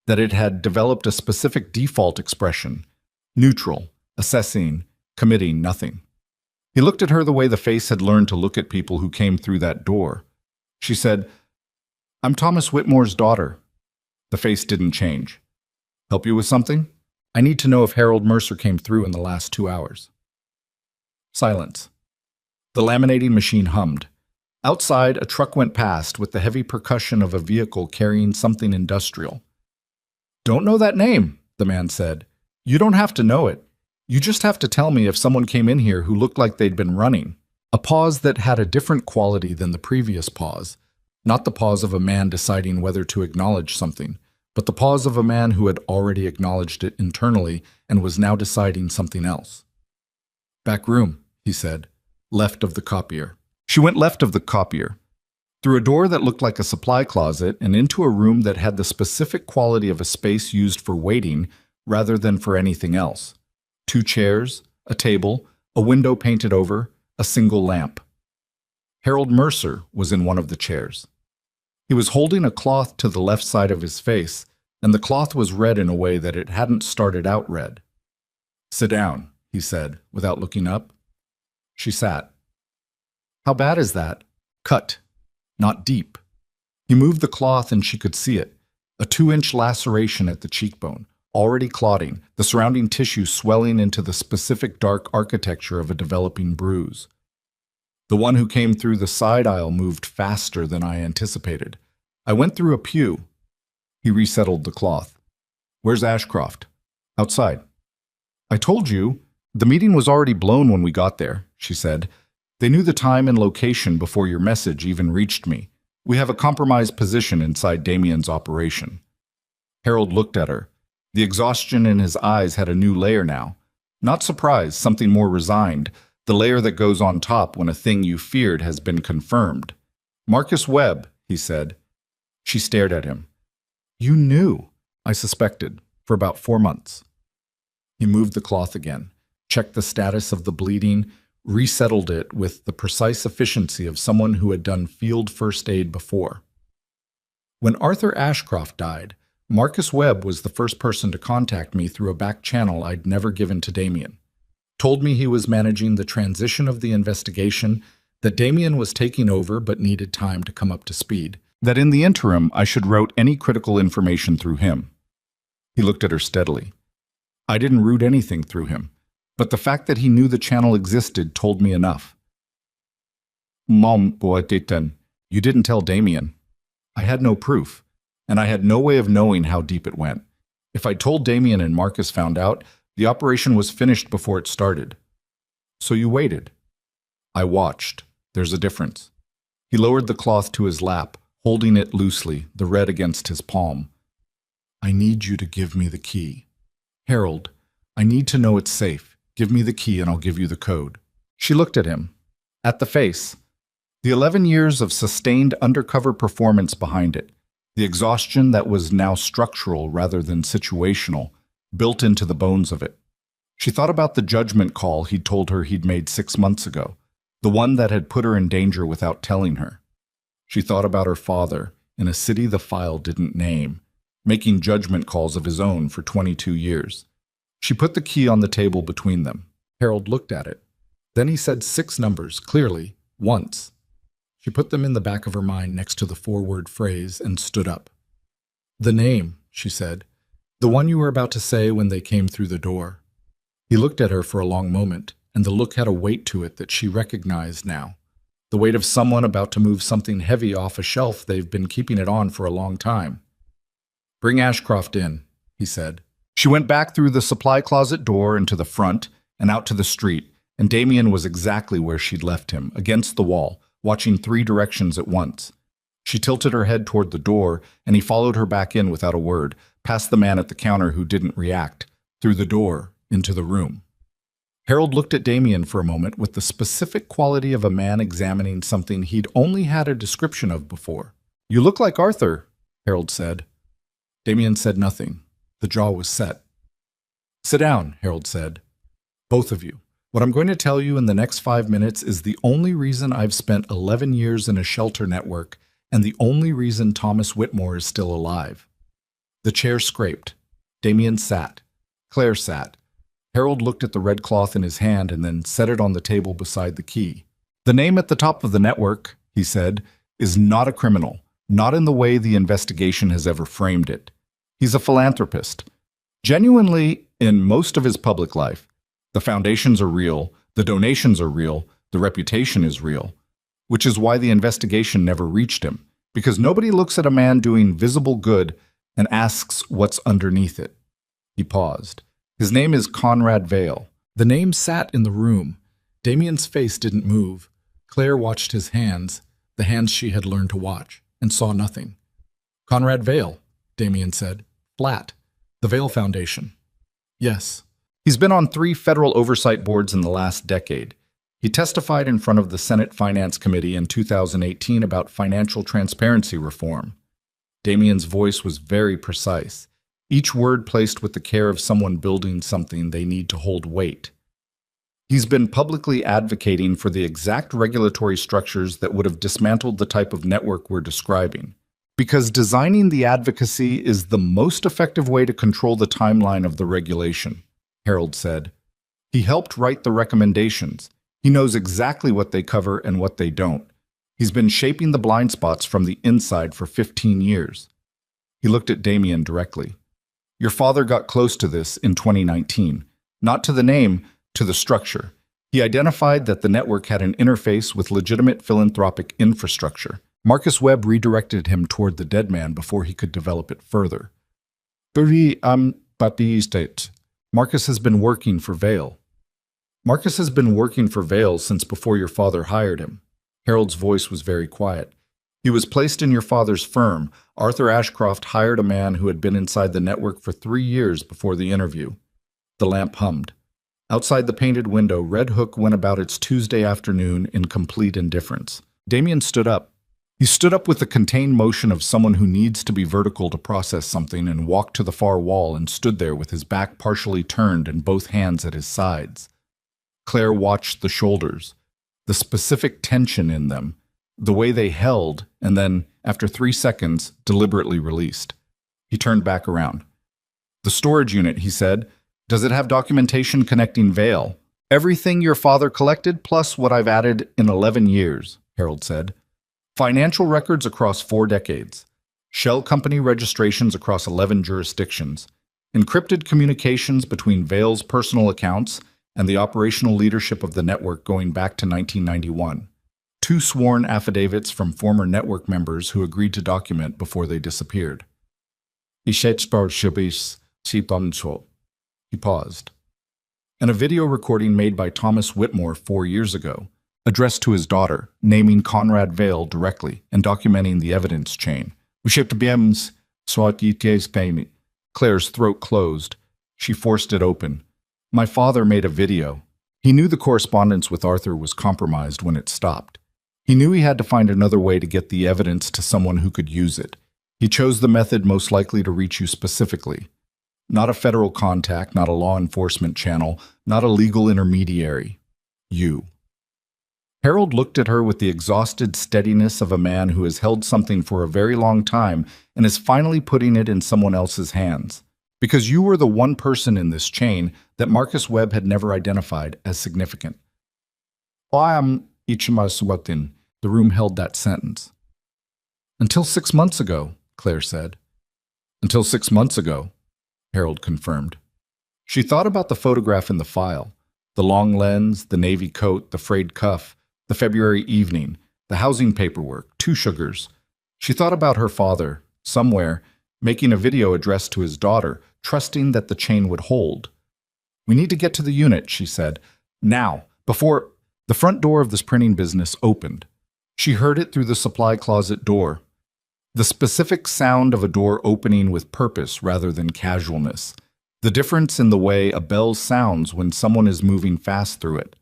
that it had developed a specific default expression: neutral, assessing, committing nothing. He looked at her the way the face had learned to look at people who came through that door. She said, "I'm Thomas Whitmore's daughter." The face didn't change. "Help you with something? I need to know if Harold Mercer came through in the last 2 hours." Silence. The laminating machine hummed. Outside, a truck went past with the heavy percussion of a vehicle carrying something industrial. "Don't know that name," the man said. "You don't have to know it. You just have to tell me if someone came in here who looked like they'd been running." A pause that had a different quality than the previous pause. Not the pause of a man deciding whether to acknowledge something, but the pause of a man who had already acknowledged it internally and was now deciding something else. "Back room," he said, "left of the copier." She went left of the copier, through a door that looked like a supply closet and into a room that had the specific quality of a space used for waiting rather than for anything else. 2 chairs, a table, a window painted over, a single lamp. Harold Mercer was in one of the chairs. He was holding a cloth to the left side of his face, and the cloth was red in a way that it hadn't started out red. "Sit down," he said, without looking up. She sat. "How bad is that?" "Cut. Not deep." He moved the cloth and she could see it. A 2-inch laceration at the cheekbone, already clotting, the surrounding tissue swelling into the specific dark architecture of a developing bruise. The one who came through the side aisle moved faster than I anticipated. I went through a pew. He resettled the cloth. "Where's Ashcroft?" "Outside." "I told you. The meeting was already blown when we got there," she said. "They knew the time and location before your message even reached me. We have a compromised position inside Damien's operation." Harold looked at her. The exhaustion in his eyes had a new layer now. Not surprised, something more resigned, the layer that goes on top when a thing you feared has been confirmed. "Marcus Webb," he said. She stared at him. "You knew." "I suspected, for about 4 months." He moved the cloth again, checked the status of the bleeding, resettled it with the precise efficiency of someone who had done field first aid before. "When Arthur Ashcroft died, Marcus Webb was the first person to contact me through a back channel I'd never given to Damien. Told me he was managing the transition of the investigation, that Damien was taking over but needed time to come up to speed, that in the interim I should route any critical information through him." He looked at her steadily. "I didn't route anything through him, but the fact that he knew the channel existed told me enough." "Mom, you didn't tell Damien." "I had no proof, and I had no way of knowing how deep it went. If I told Damien and Marcus found out, the operation was finished before it started." "So you waited." "I watched. There's a difference." He lowered the cloth to his lap, holding it loosely, the red against his palm. "I need you to give me the key. Harold, I need to know it's safe. Give me the key and I'll give you the code." She looked at him. At the face. The 11 years of sustained undercover performance behind it. The exhaustion that was now structural rather than situational, built into the bones of it. She thought about the judgment call he'd told her he'd made 6 months ago, the one that had put her in danger without telling her. She thought about her father, in a city the file didn't name, making judgment calls of his own for 22 years. She put the key on the table between them. Harold looked at it. Then he said 6 numbers, clearly, once. She put them in the back of her mind next to the 4-word phrase and stood up. "The name," she said. "The one you were about to say when they came through the door." He looked at her for a long moment, and the look had a weight to it that she recognized now. The weight of someone about to move something heavy off a shelf they've been keeping it on for a long time. "Bring Ashcroft in," he said. She went back through the supply closet door into the front and out to the street, and Damien was exactly where she'd left him, against the wall, watching 3 directions at once. She tilted her head toward the door, and he followed her back in without a word, past the man at the counter who didn't react, through the door, into the room. Harold looked at Damien for a moment with the specific quality of a man examining something he'd only had a description of before. "You look like Arthur," Harold said. Damien said nothing. The jaw was set. "Sit down," Harold said. "Both of you. What I'm going to tell you in the next 5 minutes is the only reason I've spent 11 years in a shelter network and the only reason Thomas Whitmore is still alive." The chair scraped. Damien sat. Claire sat. Harold looked at the red cloth in his hand and then set it on the table beside the key. "The name at the top of the network," he said, "is not a criminal, not in the way the investigation has ever framed it. He's a philanthropist. Genuinely, in most of his public life, the foundations are real, the donations are real, the reputation is real, which is why the investigation never reached him, because nobody looks at a man doing visible good and asks what's underneath it." He paused. "His name is Conrad Vale." The name sat in the room. Damien's face didn't move. Claire watched his hands, the hands she had learned to watch, and saw nothing. "Conrad Vale," Damien said. Flat. The Vail Foundation. Yes. He's been on 3 federal oversight boards in the last decade. He testified in front of the Senate Finance Committee in 2018 about financial transparency reform. Damien's voice was very precise, each word placed with the care of someone building something they need to hold weight. He's been publicly advocating for the exact regulatory structures that would have dismantled the type of network we're describing. Because designing the advocacy is the most effective way to control the timeline of the regulation, Harold said. He helped write the recommendations. He knows exactly what they cover and what they don't. He's been shaping the blind spots from the inside for 15 years. He looked at Damien directly. Your father got close to this in 2019. Not to the name, to the structure. He identified that the network had an interface with legitimate philanthropic infrastructure. Marcus Webb redirected him toward the dead man before he could develop it further. Marcus has been working for Vail. Marcus has been working for Vail since before your father hired him. Harold's voice was very quiet. He was placed in your father's firm. Arthur Ashcroft hired a man who had been inside the network for 3 years before the interview. The lamp hummed. Outside the painted window, Red Hook went about its Tuesday afternoon in complete indifference. Damien stood up. He stood up with the contained motion of someone who needs to be vertical to process something and walked to the far wall and stood there with his back partially turned and both hands at his sides. Claire watched the shoulders, the specific tension in them, the way they held, and then, after 3 seconds, deliberately released. He turned back around. The storage unit, he said. Does it have documentation connecting Vail? Everything your father collected, plus what I've added in 11 years, Harold said. Financial records across 4 decades. Shell company registrations across 11 jurisdictions. Encrypted communications between Vail's personal accounts and the operational leadership of the network going back to 1991. 2 sworn affidavits from former network members who agreed to document before they disappeared. He paused. And a video recording made by Thomas Whitmore 4 years ago, addressed to his daughter, naming Conrad Vail directly and documenting the evidence chain. Claire's throat closed. She forced it open. My father made a video. He knew the correspondence with Arthur was compromised when it stopped. He knew he had to find another way to get the evidence to someone who could use it. He chose the method most likely to reach you specifically. Not a federal contact, not a law enforcement channel, not a legal intermediary. You. Harold looked at her with the exhausted steadiness of a man who has held something for a very long time and is finally putting it in someone else's hands. Because you were the one person in this chain that Marcus Webb had never identified as significant. I am Ichimaswatin. The room held that sentence. Until 6 months ago, Claire said. Until 6 months ago, Harold confirmed. She thought about the photograph in the file, the long lens, the navy coat, the frayed cuff, the February evening, the housing paperwork, 2 sugars. She thought about her father, somewhere, making a video addressed to his daughter, trusting that the chain would hold. We need to get to the unit, she said. Now, before the front door of this printing business opened. She heard it through the supply closet door. The specific sound of a door opening with purpose rather than casualness. The difference in the way a bell sounds when someone is moving fast through it.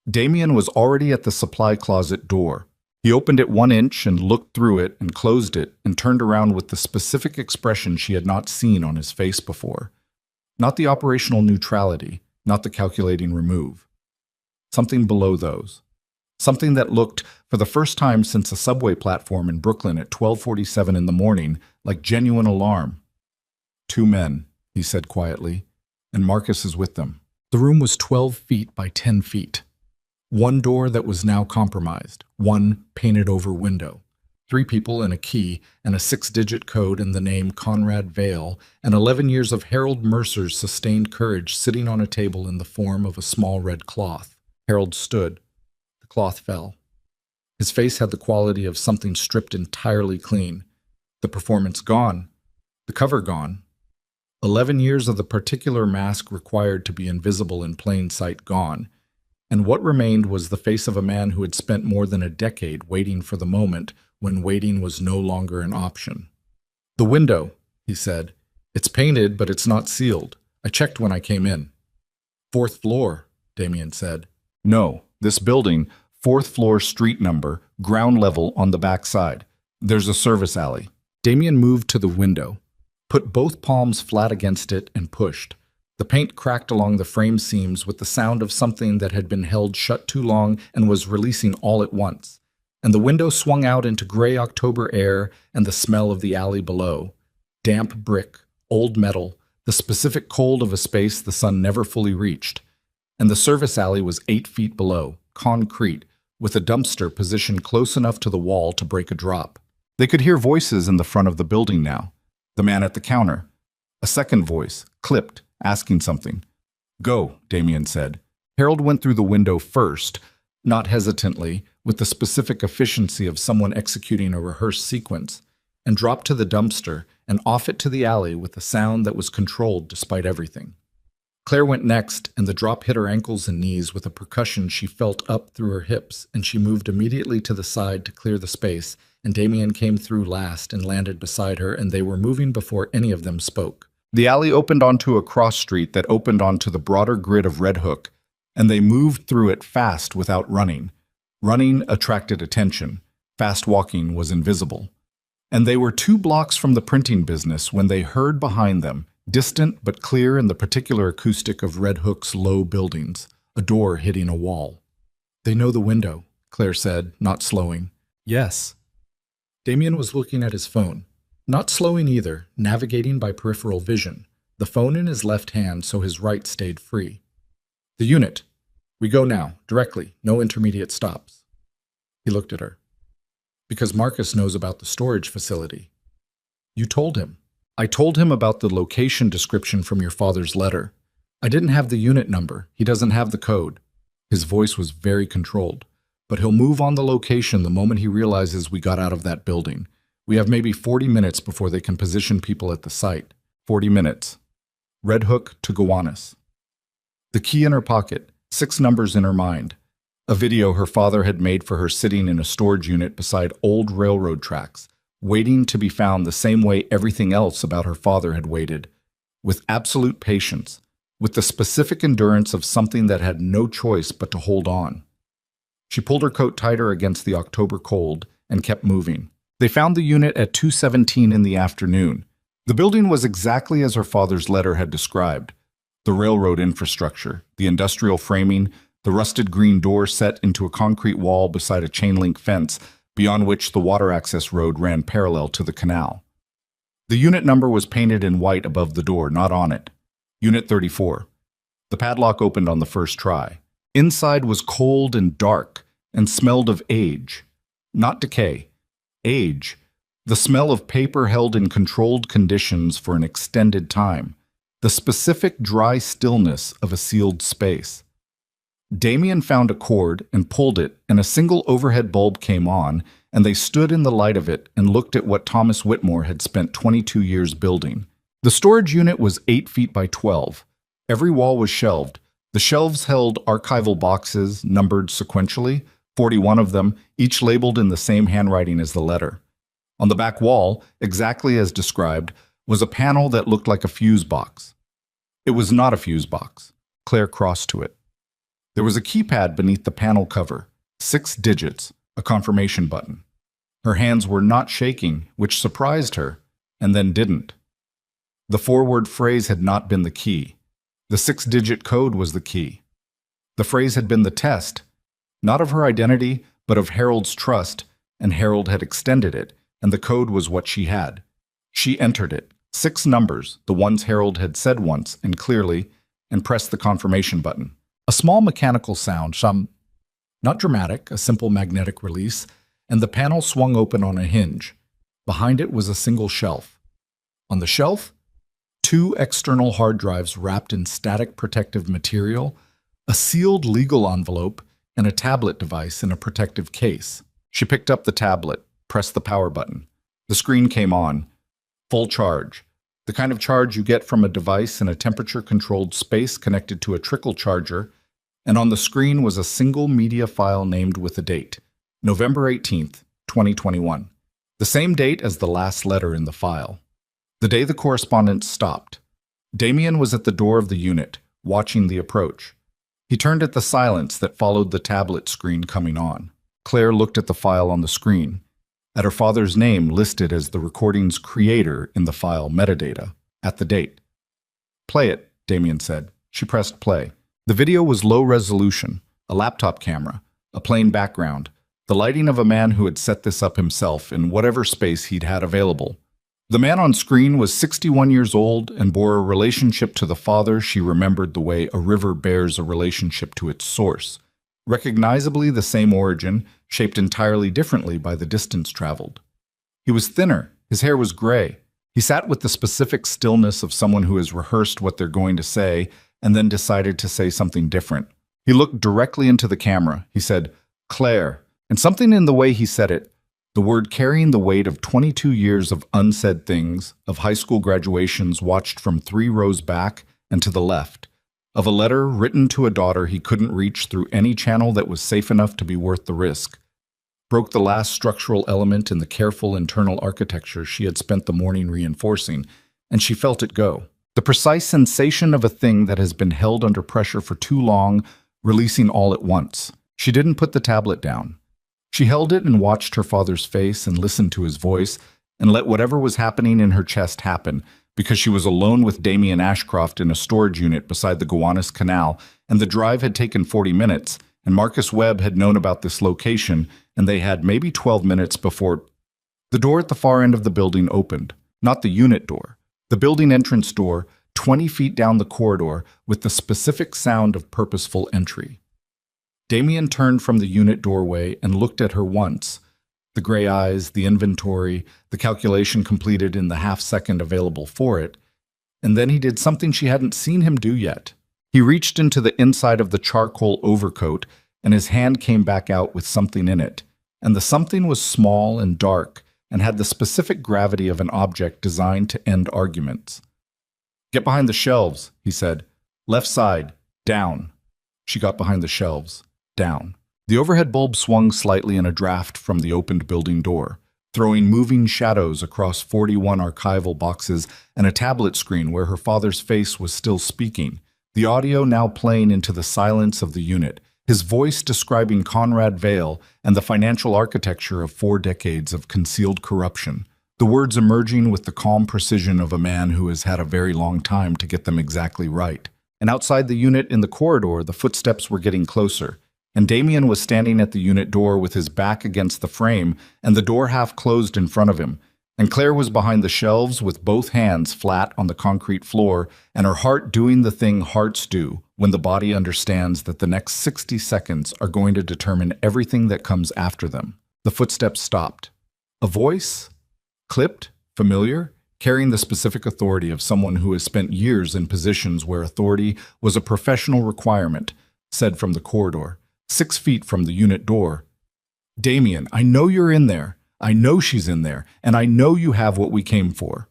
Damien was already at the supply closet door. He opened it 1 inch and looked through it and closed it and turned around with the specific expression she had not seen on his face before. Not the operational neutrality, not the calculating remove. Something below those. Something that looked, for the first time since a subway platform in Brooklyn at 12:47 in the morning, like genuine alarm. 2 men, he said quietly, and Marcus is with them. The room was 12 feet by 10 feet. 1 door that was now compromised, 1 painted-over window. 3 people and a key and a 6-digit code and the name Conrad Vail, and 11 years of Harold Mercer's sustained courage sitting on a table in the form of a small red cloth. Harold stood. The cloth fell. His face had the quality of something stripped entirely clean. The performance gone. The cover gone. 11 years of the particular mask required to be invisible in plain sight gone. And what remained was the face of a man who had spent more than a decade waiting for the moment when waiting was no longer an option. The window, he said. It's painted, but it's not sealed. I checked when I came in. Fourth floor, Damien said. No, this building, fourth floor street number, ground level on the back side. There's a service alley. Damien moved to the window, put both palms flat against it, and pushed. The paint cracked along the frame seams with the sound of something that had been held shut too long and was releasing all at once. And the window swung out into gray October air and the smell of the alley below. Damp brick, old metal, the specific cold of a space the sun never fully reached. And the service alley was 8 feet below, concrete, with a dumpster positioned close enough to the wall to break a drop. They could hear voices in the front of the building now. The man at the counter. A second voice, clipped, asking something. Go, Damien said. Harold went through the window first, not hesitantly, with the specific efficiency of someone executing a rehearsed sequence, and dropped to the dumpster and off it to the alley with a sound that was controlled despite everything. Claire went next, and the drop hit her ankles and knees with a percussion she felt up through her hips, and she moved immediately to the side to clear the space, and Damien came through last and landed beside her, and they were moving before any of them spoke. The alley opened onto a cross street that opened onto the broader grid of Red Hook, and they moved through it fast without running. Running attracted attention. Fast walking was invisible. And they were 2 blocks from the printing business when they heard behind them, distant but clear in the particular acoustic of Red Hook's low buildings, a door hitting a wall. They know the window, Claire said, not slowing. Yes. Damien was looking at his phone. Not slowing either, navigating by peripheral vision, the phone in his left hand so his right stayed free. The unit. We go now, directly, no intermediate stops. He looked at her. Because Marcus knows about the storage facility. You told him. I told him about the location description from your father's letter. I didn't have the unit number. He doesn't have the code. His voice was very controlled. But he'll move on the location the moment he realizes we got out of that building. We have maybe 40 minutes before they can position people at the site. 40 minutes. Red Hook to Gowanus. The key in her pocket, 6 numbers in her mind. A video her father had made for her sitting in a storage unit beside old railroad tracks, waiting to be found the same way everything else about her father had waited, with absolute patience, with the specific endurance of something that had no choice but to hold on. She pulled her coat tighter against the October cold and kept moving. They found the unit at 2:17 in the afternoon. The building was exactly as her father's letter had described. The railroad infrastructure, the industrial framing, the rusted green door set into a concrete wall beside a chain-link fence, beyond which the water access road ran parallel to the canal. The unit number was painted in white above the door, not on it. Unit 34. The padlock opened on the first try. Inside was cold and dark, and smelled of age. Not decay. Age. The smell of paper held in controlled conditions for an extended time. The specific dry stillness of a sealed space. Damien found a cord and pulled it, and a single overhead bulb came on, and they stood in the light of it and looked at what Thomas Whitmore had spent 22 years building. The storage unit was 8 feet by 12. Every wall was shelved. The shelves held archival boxes, numbered sequentially, 41 of them, each labeled in the same handwriting as the letter. On the back wall, exactly as described, was a panel that looked like a fuse box. It was not a fuse box. Claire crossed to it. There was a keypad beneath the panel cover, 6 digits, a confirmation button. Her hands were not shaking, which surprised her, and then didn't. The forward phrase had not been the key. The 6-digit code was the key. The phrase had been the test, not of her identity, but of Harold's trust, and Harold had extended it, and the code was what she had. She entered it, 6 numbers, the ones Harold had said once and clearly, and pressed the confirmation button. A small mechanical sound, not dramatic, a simple magnetic release, and the panel swung open on a hinge. Behind it was a single shelf. On the shelf, 2 external hard drives wrapped in static protective material, a sealed legal envelope, and a tablet device in a protective case. She picked up the tablet, pressed the power button. The screen came on. Full charge. The kind of charge you get from a device in a temperature-controlled space connected to a trickle charger, and on the screen was a single media file named with a date, November 18th, 2021, the same date as the last letter in the file. The day the correspondence stopped, Damien was at the door of the unit, watching the approach. He turned at the silence that followed the tablet screen coming on. Claire looked at the file on the screen, at her father's name listed as the recording's creator in the file metadata, at the date. "Play it," Damien said. She pressed play. The video was low resolution, a laptop camera, a plain background, the lighting of a man who had set this up himself in whatever space he'd had available. The man on screen was 61 years old and bore a relationship to the father she remembered the way a river bears a relationship to its source. Recognizably the same origin, shaped entirely differently by the distance traveled. He was thinner, his hair was gray. He sat with the specific stillness of someone who has rehearsed what they're going to say and then decided to say something different. He looked directly into the camera. He said, "Claire," and something in the way he said it, the word carrying the weight of 22 years of unsaid things, of high school graduations watched from 3 rows back and to the left, of a letter written to a daughter he couldn't reach through any channel that was safe enough to be worth the risk, broke the last structural element in the careful internal architecture she had spent the morning reinforcing, and she felt it go. The precise sensation of a thing that has been held under pressure for too long, releasing all at once. She didn't put the tablet down. She held it and watched her father's face and listened to his voice and let whatever was happening in her chest happen, because she was alone with Damien Ashcroft in a storage unit beside the Gowanus Canal, and the drive had taken 40 minutes, and Marcus Webb had known about this location, and they had maybe 12 minutes before. The door at the far end of the building opened, not the unit door, the building entrance door, 20 feet down the corridor, with the specific sound of purposeful entry. Damien turned from the unit doorway and looked at her once, the gray eyes, the inventory, the calculation completed in the half-second available for it, and then he did something she hadn't seen him do yet. He reached into the inside of the charcoal overcoat, and his hand came back out with something in it, and the something was small and dark and had the specific gravity of an object designed to end arguments. "Get behind the shelves," he said. "Left side, down." She got behind the shelves. Down. The overhead bulb swung slightly in a draft from the opened building door, throwing moving shadows across 41 archival boxes and a tablet screen where her father's face was still speaking, the audio now playing into the silence of the unit, his voice describing Conrad Vale and the financial architecture of 4 decades of concealed corruption, the words emerging with the calm precision of a man who has had a very long time to get them exactly right. And outside the unit in the corridor, the footsteps were getting closer, and Damien was standing at the unit door with his back against the frame and the door half closed in front of him, and Claire was behind the shelves with both hands flat on the concrete floor and her heart doing the thing hearts do when the body understands that the next 60 seconds are going to determine everything that comes after them. The footsteps stopped. A voice? Clipped? Familiar? Carrying the specific authority of someone who has spent years in positions where authority was a professional requirement, said from the corridor. 6 feet from the unit door. "Damien, I know you're in there. I know she's in there, and I know you have what we came for."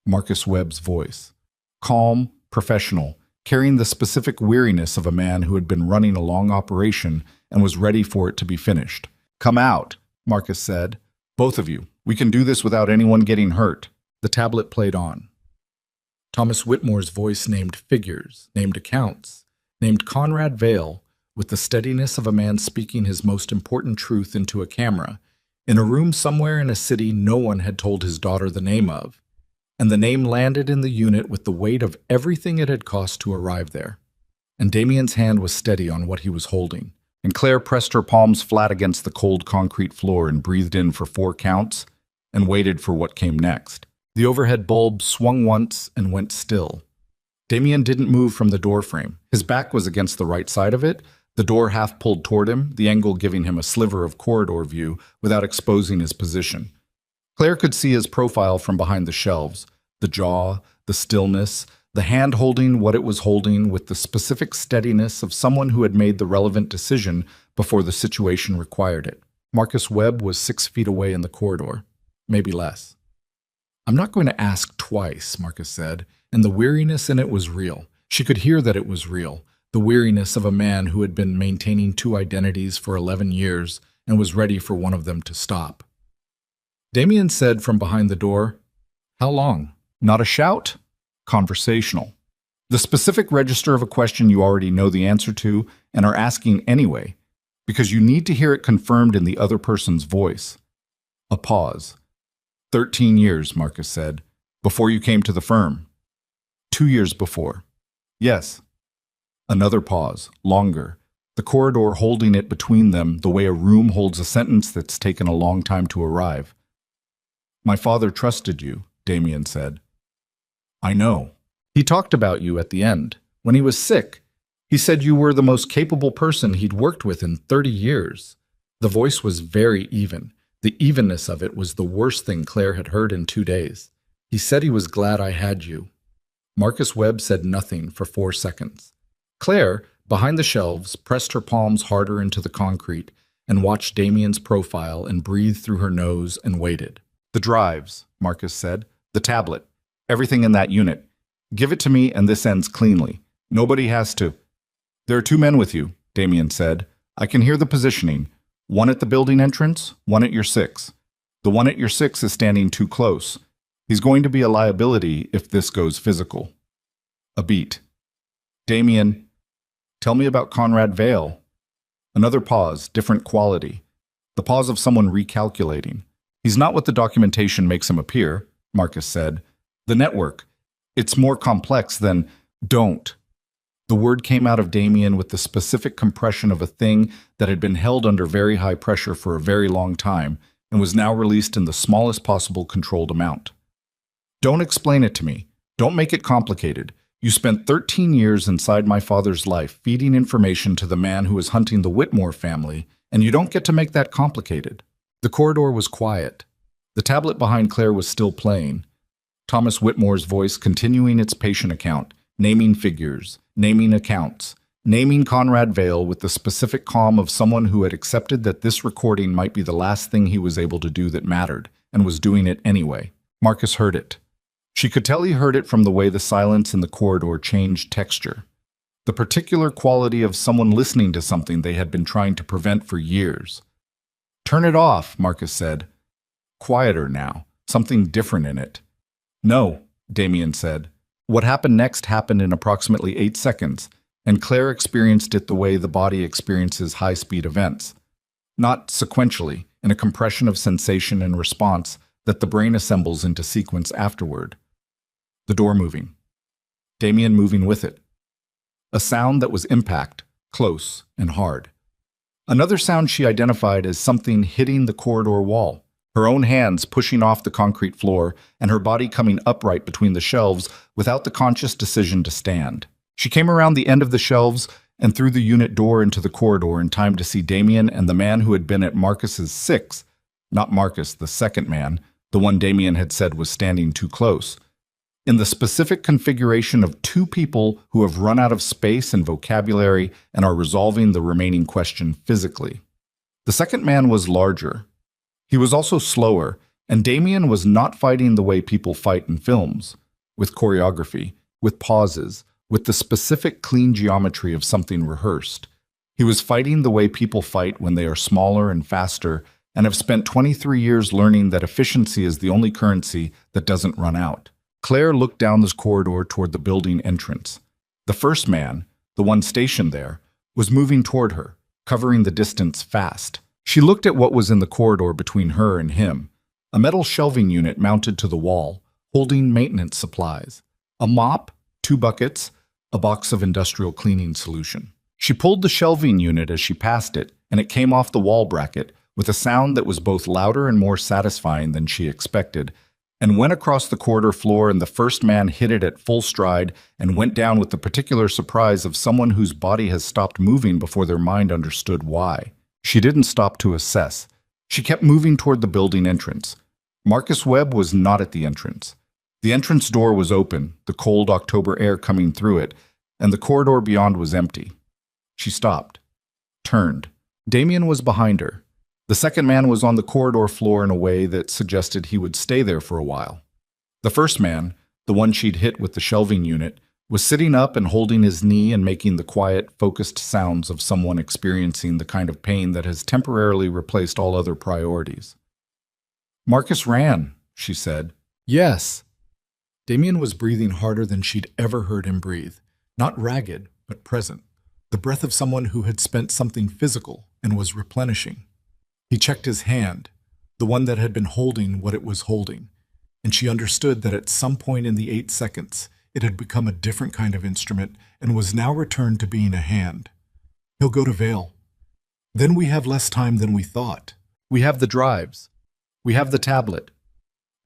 Marcus Webb's voice. Calm, professional, carrying the specific weariness of a man who had been running a long operation and was ready for it to be finished. "Come out," Marcus said. "Both of you. We can do this without anyone getting hurt." The tablet played on. Thomas Whitmore's voice named figures, named accounts, named Conrad Vale, with the steadiness of a man speaking his most important truth into a camera, in a room somewhere in a city no one had told his daughter the name of, and the name landed in the unit with the weight of everything it had cost to arrive there. And Damien's hand was steady on what he was holding, and Claire pressed her palms flat against the cold concrete floor and breathed in for 4 counts, and waited for what came next. The overhead bulb swung once and went still. Damien didn't move from the doorframe. His back was against the right side of it, the door half pulled toward him, the angle giving him a sliver of corridor view without exposing his position. Claire could see his profile from behind the shelves, the jaw, the stillness, the hand holding what it was holding with the specific steadiness of someone who had made the relevant decision before the situation required it. Marcus Webb was 6 feet away in the corridor, maybe less. "I'm not going to ask twice," Marcus said, and the weariness in it was real. She could hear that it was real. The weariness of a man who had been maintaining 2 identities for 11 years and was ready for one of them to stop. Damien said from behind the door, "How long?" Not a shout, conversational. The specific register of a question you already know the answer to and are asking anyway, because you need to hear it confirmed in the other person's voice. A pause. 13 years, Marcus said, before you came to the firm. 2 years before. Yes. Another pause, longer, the corridor holding it between them the way a room holds a sentence that's taken a long time to arrive. My father trusted you, Damien said. I know. He talked about you at the end. When he was sick, he said you were the most capable person he'd worked with in 30 years. The voice was very even. The evenness of it was the worst thing Claire had heard in 2 days. He said he was glad I had you. Marcus Webb said nothing for 4 seconds. Claire, behind the shelves, pressed her palms harder into the concrete and watched Damien's profile and breathed through her nose and waited. The drives, Marcus said. The tablet. Everything in that unit. Give it to me and this ends cleanly. Nobody has to. There are 2 men with you, Damien said. I can hear the positioning. One at the building entrance, one at your 6. The one at your 6 is standing too close. He's going to be a liability if this goes physical. A beat. Damien, tell me about Conrad Vale. Another pause, different quality. The pause of someone recalculating. He's not what the documentation makes him appear, Marcus said. The network. It's more complex than don't. The word came out of Damien with the specific compression of a thing that had been held under very high pressure for a very long time and was now released in the smallest possible controlled amount. Don't explain it to me. Don't make it complicated. You spent 13 years inside my father's life feeding information to the man who was hunting the Whitmore family, and you don't get to make that complicated. The corridor was quiet. The tablet behind Claire was still playing. Thomas Whitmore's voice continuing its patient account, naming figures, naming accounts, naming Conrad Vale with the specific calm of someone who had accepted that this recording might be the last thing he was able to do that mattered, and was doing it anyway. Marcus heard it. She could tell he heard it from the way the silence in the corridor changed texture. The particular quality of someone listening to something they had been trying to prevent for years. Turn it off, Marcus said. Quieter now, something different in it. No, Damien said. What happened next happened in approximately 8 seconds, and Claire experienced it the way the body experiences high-speed events. Not sequentially, in a compression of sensation and response that the brain assembles into sequence afterward. The door moving. Damien moving with it. A sound that was impact, close and hard. Another sound she identified as something hitting the corridor wall. Her own hands pushing off the concrete floor, and her body coming upright between the shelves without the conscious decision to stand. She came around the end of the shelves and through the unit door into the corridor in time to see Damien and the man who had been at Marcus's 6, not Marcus, the second man, the one Damien had said was standing too close, in the specific configuration of 2 people who have run out of space and vocabulary and are resolving the remaining question physically. The second man was larger. He was also slower, and Damien was not fighting the way people fight in films, with choreography, with pauses, with the specific clean geometry of something rehearsed. He was fighting the way people fight when they are smaller and faster and have spent 23 years learning that efficiency is the only currency that doesn't run out. Claire looked down this corridor toward the building entrance. The first man, the one stationed there, was moving toward her, covering the distance fast. She looked at what was in the corridor between her and him, a metal shelving unit mounted to the wall, holding maintenance supplies, a mop, 2 buckets, a box of industrial cleaning solution. She pulled the shelving unit as she passed it, and it came off the wall bracket with a sound that was both louder and more satisfying than she expected, and went across the corridor floor, and the first man hit it at full stride and went down with the particular surprise of someone whose body has stopped moving before their mind understood why. She didn't stop to assess. She kept moving toward the building entrance. Marcus Webb was not at the entrance. The entrance door was open, the cold October air coming through it, and the corridor beyond was empty. She stopped, turned. Damien was behind her. The second man was on the corridor floor in a way that suggested he would stay there for a while. The first man, the one she'd hit with the shelving unit, was sitting up and holding his knee and making the quiet, focused sounds of someone experiencing the kind of pain that has temporarily replaced all other priorities. Marcus ran, she said. Yes. Damien was breathing harder than she'd ever heard him breathe. Not ragged, but present. The breath of someone who had spent something physical and was replenishing. He checked his hand, the one that had been holding what it was holding, and she understood that at some point in the 8 seconds, it had become a different kind of instrument and was now returned to being a hand. He'll go to Vale. Then we have less time than we thought. We have the drives. We have the tablet.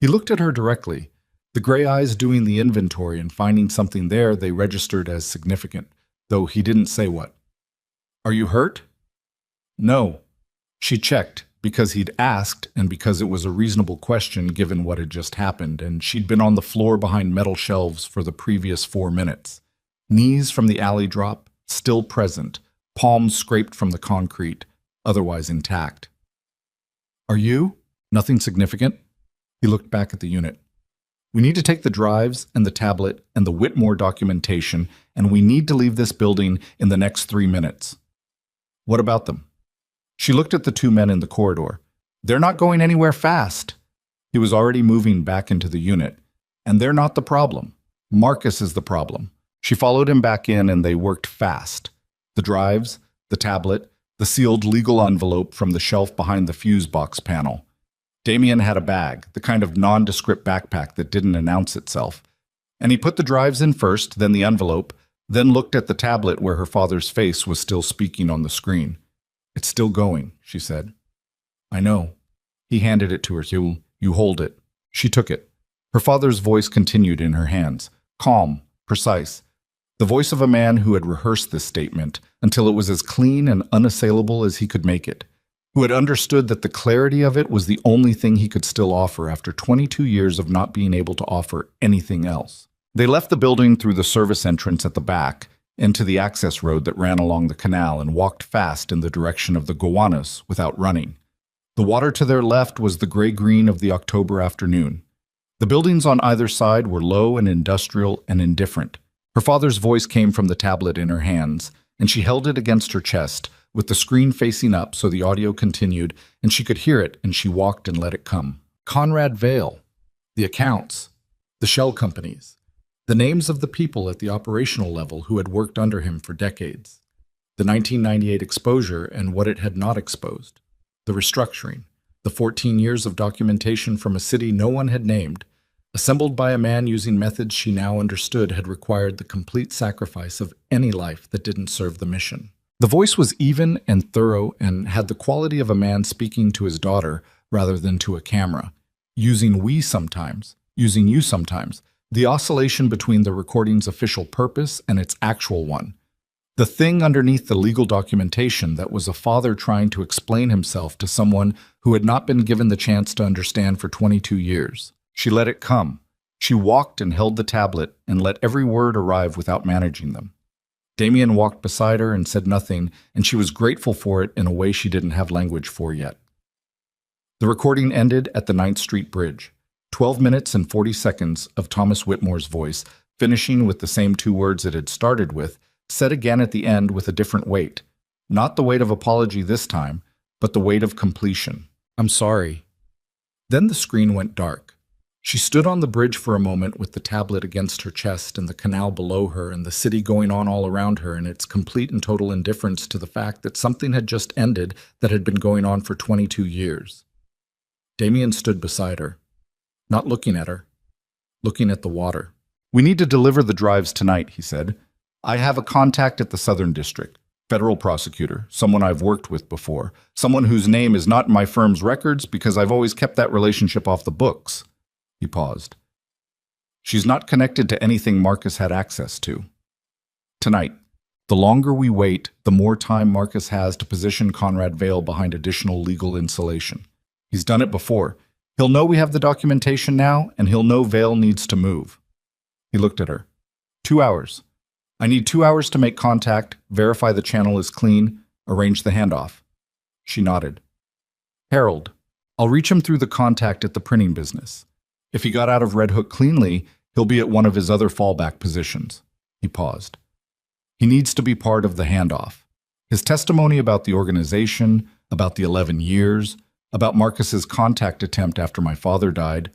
He looked at her directly, the gray eyes doing the inventory and finding something there they registered as significant, though he didn't say what. Are you hurt? No. She checked, because he'd asked and because it was a reasonable question given what had just happened, and she'd been on the floor behind metal shelves for the previous 4 minutes. Knees from the alley drop, still present, palms scraped from the concrete, otherwise intact. Are you? Nothing significant? He looked back at the unit. We need to take the drives and the tablet and the Whitmore documentation, and we need to leave this building in the next 3 minutes. What about them? She looked at the 2 men in the corridor. They're not going anywhere fast. He was already moving back into the unit. And they're not the problem. Marcus is the problem. She followed him back in and they worked fast. The drives, the tablet, the sealed legal envelope from the shelf behind the fuse box panel. Damien had a bag, the kind of nondescript backpack that didn't announce itself. And he put the drives in first, then the envelope, then looked at the tablet where her father's face was still speaking on the screen. It's still going, she said. I know. He handed it to her. You hold it. She took it. Her father's voice continued in her hands, calm, precise. The voice of a man who had rehearsed this statement until it was as clean and unassailable as he could make it, who had understood that the clarity of it was the only thing he could still offer after 22 years of not being able to offer anything else. They left the building through the service entrance at the back, into the access road that ran along the canal and walked fast in the direction of the Gowanus without running. The water to their left was the gray-green of the October afternoon. The buildings on either side were low and industrial and indifferent. Her father's voice came from the tablet in her hands, and she held it against her chest, with the screen facing up so the audio continued, and she could hear it, and she walked and let it come. Conrad Vale, the accounts, the shell companies, the names of the people at the operational level who had worked under him for decades, the 1998 exposure and what it had not exposed, the restructuring, the 14 years of documentation from a city no one had named, assembled by a man using methods she now understood had required the complete sacrifice of any life that didn't serve the mission. The voice was even and thorough and had the quality of a man speaking to his daughter rather than to a camera, using we sometimes, using you sometimes, the oscillation between the recording's official purpose and its actual one. The thing underneath the legal documentation that was a father trying to explain himself to someone who had not been given the chance to understand for 22 years. She let it come. She walked and held the tablet and let every word arrive without managing them. Damien walked beside her and said nothing, and she was grateful for it in a way she didn't have language for yet. The recording ended at the 9th Street Bridge. 12 minutes and 40 seconds of Thomas Whitmore's voice, finishing with the same 2 words it had started with, said again at the end with a different weight. Not the weight of apology this time, but the weight of completion. I'm sorry. Then the screen went dark. She stood on the bridge for a moment with the tablet against her chest and the canal below her and the city going on all around her in its complete and total indifference to the fact that something had just ended that had been going on for 22 years. Damien stood beside her, not looking at her, looking at the water. We need to deliver the drives tonight, he said. I have a contact at the Southern District, federal prosecutor, someone I've worked with before, someone whose name is not in my firm's records because I've always kept that relationship off the books. He paused. She's not connected to anything Marcus had access to. Tonight, the longer we wait, the more time Marcus has to position Conrad Vale behind additional legal insulation. He's done it before. He'll know we have the documentation now, and he'll know Vale needs to move. He looked at her. 2 hours. I need 2 hours to make contact, verify the channel is clean, arrange the handoff. She nodded. Harold, I'll reach him through the contact at the printing business. If he got out of Red Hook cleanly, he'll be at one of his other fallback positions. He paused. He needs to be part of the handoff. His testimony about the organization, about the 11 years, about Marcus's contact attempt after my father died,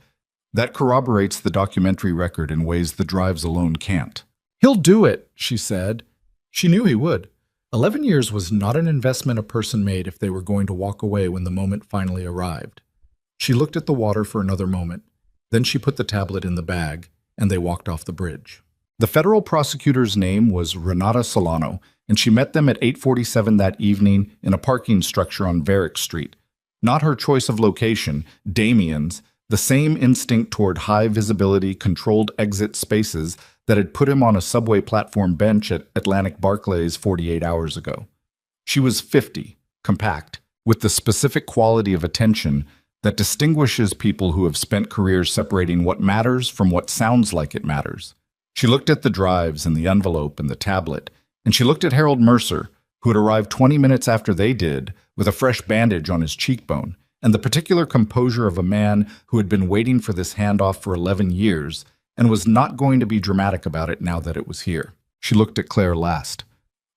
That corroborates the documentary record in ways the drives alone can't. He'll do it, she said. She knew he would. 11 years was not an investment a person made if they were going to walk away when the moment finally arrived. She looked at the water for another moment. Then she put the tablet in the bag, and they walked off the bridge. The federal prosecutor's name was Renata Solano, and she met them at 8:47 that evening in a parking structure on Varick Street. Not her choice of location, Damien's, the same instinct toward high-visibility, controlled exit spaces that had put him on a subway platform bench at Atlantic Barclays 48 hours ago. She was 50, compact, with the specific quality of attention that distinguishes people who have spent careers separating what matters from what sounds like it matters. She looked at the drives and the envelope and the tablet, and she looked at Harold Mercer, who had arrived 20 minutes after they did, with a fresh bandage on his cheekbone, and the particular composure of a man who had been waiting for this handoff for 11 years and was not going to be dramatic about it now that it was here. She looked at Claire last.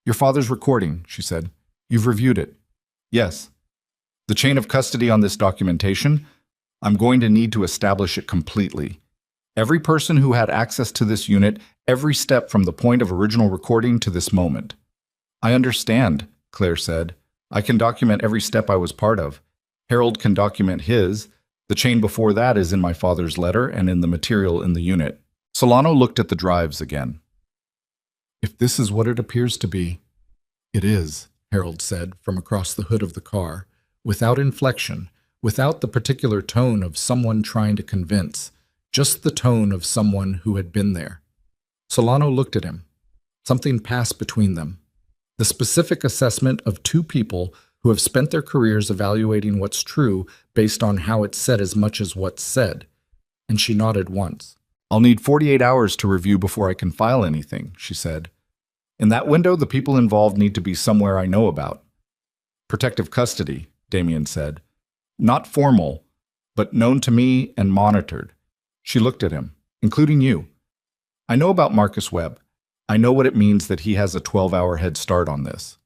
"Your father's recording," she said. "You've reviewed it." "Yes." "The chain of custody on this documentation? I'm going to need to establish it completely. Every person who had access to this unit, every step from the point of original recording to this moment." "I understand," Claire said. "I can document every step I was part of. Harold can document his. The chain before that is in my father's letter and in the material in the unit." Solano looked at the drives again. "If this is what it appears to be, it is," Harold said from across the hood of the car, without inflection, without the particular tone of someone trying to convince, just the tone of someone who had been there. Solano looked at him. Something passed between them. The specific assessment of two people who have spent their careers evaluating what's true based on how it's said as much as what's said. And she nodded once. "I'll need 48 hours to review before I can file anything," she said. "In that window, the people involved need to be somewhere I know about." "Protective custody," Damien said. "Not formal, but known to me and monitored." She looked at him, "Including you. I know about Marcus Webb. I know what it means that he has a 12-hour head start on this."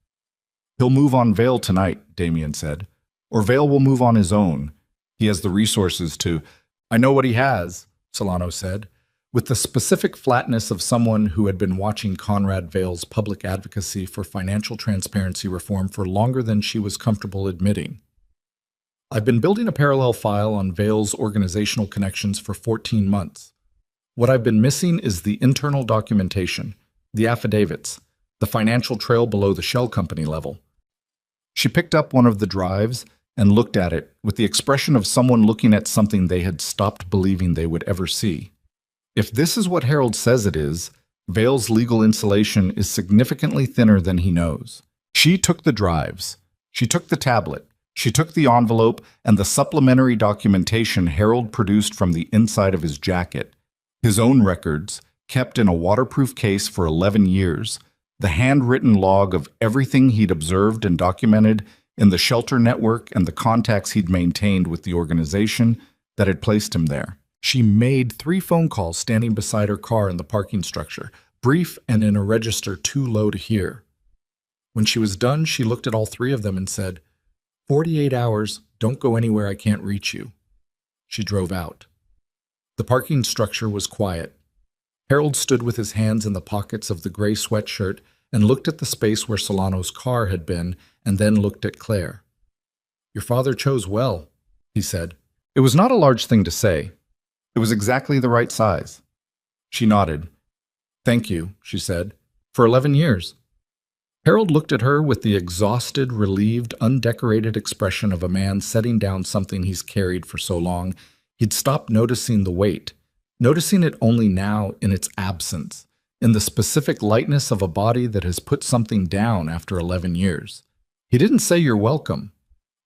"He'll move on Vale tonight," Damien said. "Or Vale will move on his own. He has the resources to—" "I know what he has," Solano said, with the specific flatness of someone who had been watching Conrad Vale's public advocacy for financial transparency reform for longer than she was comfortable admitting. "I've been building a parallel file on Vale's organizational connections for 14 months. What I've been missing is the internal documentation, the affidavits, the financial trail below the shell company level." She picked up one of the drives and looked at it with the expression of someone looking at something they had stopped believing they would ever see. If this is what Harold says it is, Vale's legal insulation is significantly thinner than he knows. She took the drives. She took the tablet. She took the envelope and the supplementary documentation Harold produced from the inside of his jacket. His own records, kept in a waterproof case for 11 years, the handwritten log of everything he'd observed and documented in the shelter network and the contacts he'd maintained with the organization that had placed him there. She made 3 phone calls standing beside her car in the parking structure, brief and in a register too low to hear. When she was done, she looked at all 3 of them and said, 48 hours, don't go anywhere I can't reach you. She drove out. The parking structure was quiet. Harold stood with his hands in the pockets of the gray sweatshirt and looked at the space where Solano's car had been and then looked at Claire. "Your father chose well," he said. It was not a large thing to say. It was exactly the right size. She nodded. "Thank you," she said, "for 11 years. Harold looked at her with the exhausted, relieved, undecorated expression of a man setting down something he's carried for so long he'd stopped noticing the weight, noticing it only now in its absence, in the specific lightness of a body that has put something down after 11 years. He didn't say you're welcome.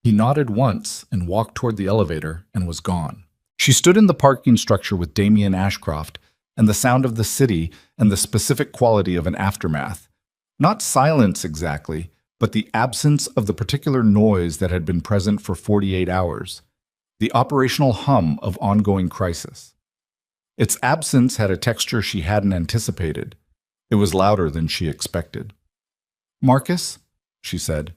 He nodded once and walked toward the elevator and was gone. She stood in the parking structure with Damien Ashcroft and the sound of the city and the specific quality of an aftermath. Not silence exactly, but the absence of the particular noise that had been present for 48 hours. The operational hum of ongoing crisis. Its absence had a texture she hadn't anticipated. It was louder than she expected. "Marcus," she said.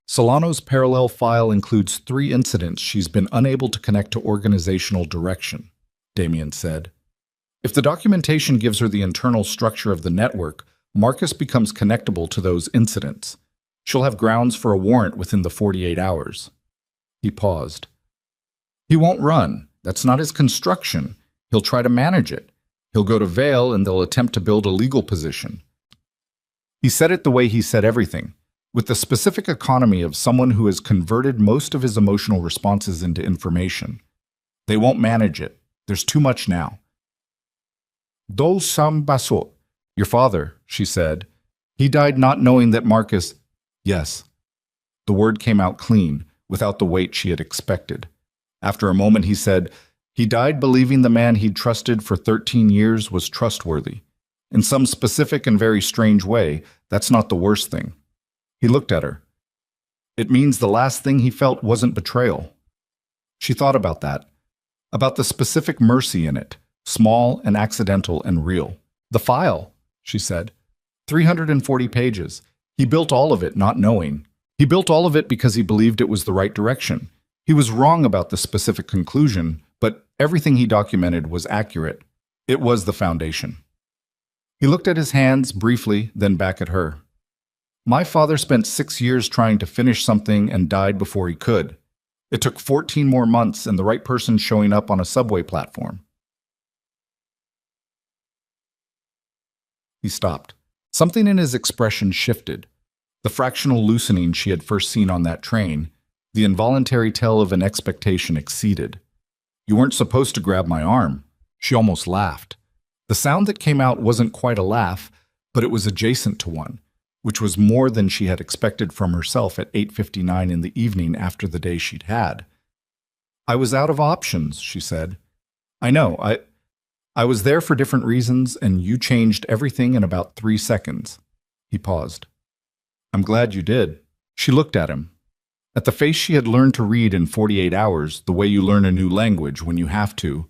Solano's parallel file includes 3 incidents she's been unable to connect to organizational direction. Damien said. If the documentation gives her the internal structure of the network, Marcus becomes connectable to those incidents. She'll have grounds for a warrant within the 48 hours. He paused. He won't run. That's not his construction. He'll try to manage it. He'll go to Vale and they'll attempt to build a legal position. He said it the way he said everything, with the specific economy of someone who has converted most of his emotional responses into information. They won't manage it. There's too much now. Do sam baso. Your father, she said. He died not knowing that Marcus... Yes. The word came out clean, without the weight she had expected. After a moment he said, he died believing the man he'd trusted for 13 years was trustworthy. In some specific and very strange way, that's not the worst thing. He looked at her. It means the last thing he felt wasn't betrayal. She thought about that, about the specific mercy in it, small and accidental and real. The file, she said. 340 pages. He built all of it not knowing. He built all of it because he believed it was the right direction. He was wrong about the specific conclusion, but everything he documented was accurate. It was the foundation. He looked at his hands briefly, then back at her. My father spent 6 years trying to finish something and died before he could. It took 14 more months and the right person showing up on a subway platform. He stopped. Something in his expression shifted. The fractional loosening she had first seen on that train, the involuntary tell of an expectation exceeded. You weren't supposed to grab my arm. She almost laughed. The sound that came out wasn't quite a laugh, but it was adjacent to one, which was more than she had expected from herself at 8:59 in the evening after the day she'd had. I was out of options, she said. I know, I was there for different reasons, and you changed everything in about 3 seconds. He paused. I'm glad you did. She looked at him. At the face she had learned to read in 48 hours, the way you learn a new language when you have to.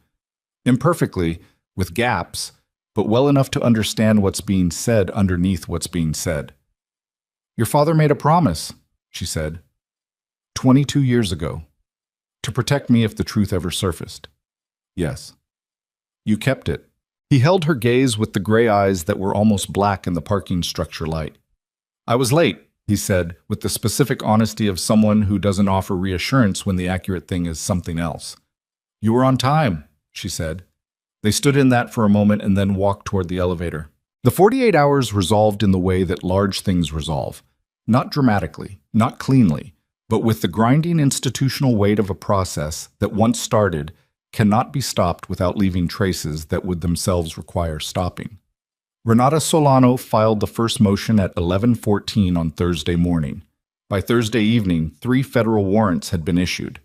Imperfectly, with gaps, but well enough to understand what's being said underneath what's being said. Your father made a promise, she said, 22 years ago, to protect me if the truth ever surfaced. Yes. You kept it. He held her gaze with the gray eyes that were almost black in the parking structure light. I was late, he said, with the specific honesty of someone who doesn't offer reassurance when the accurate thing is something else. You were on time, she said. They stood in that for a moment and then walked toward the elevator. The 48 hours resolved in the way that large things resolve. Not dramatically, not cleanly, but with the grinding institutional weight of a process that once started cannot be stopped without leaving traces that would themselves require stopping. Renata Solano filed the first motion at 11:14 on Thursday morning. By Thursday evening, 3 federal warrants had been issued.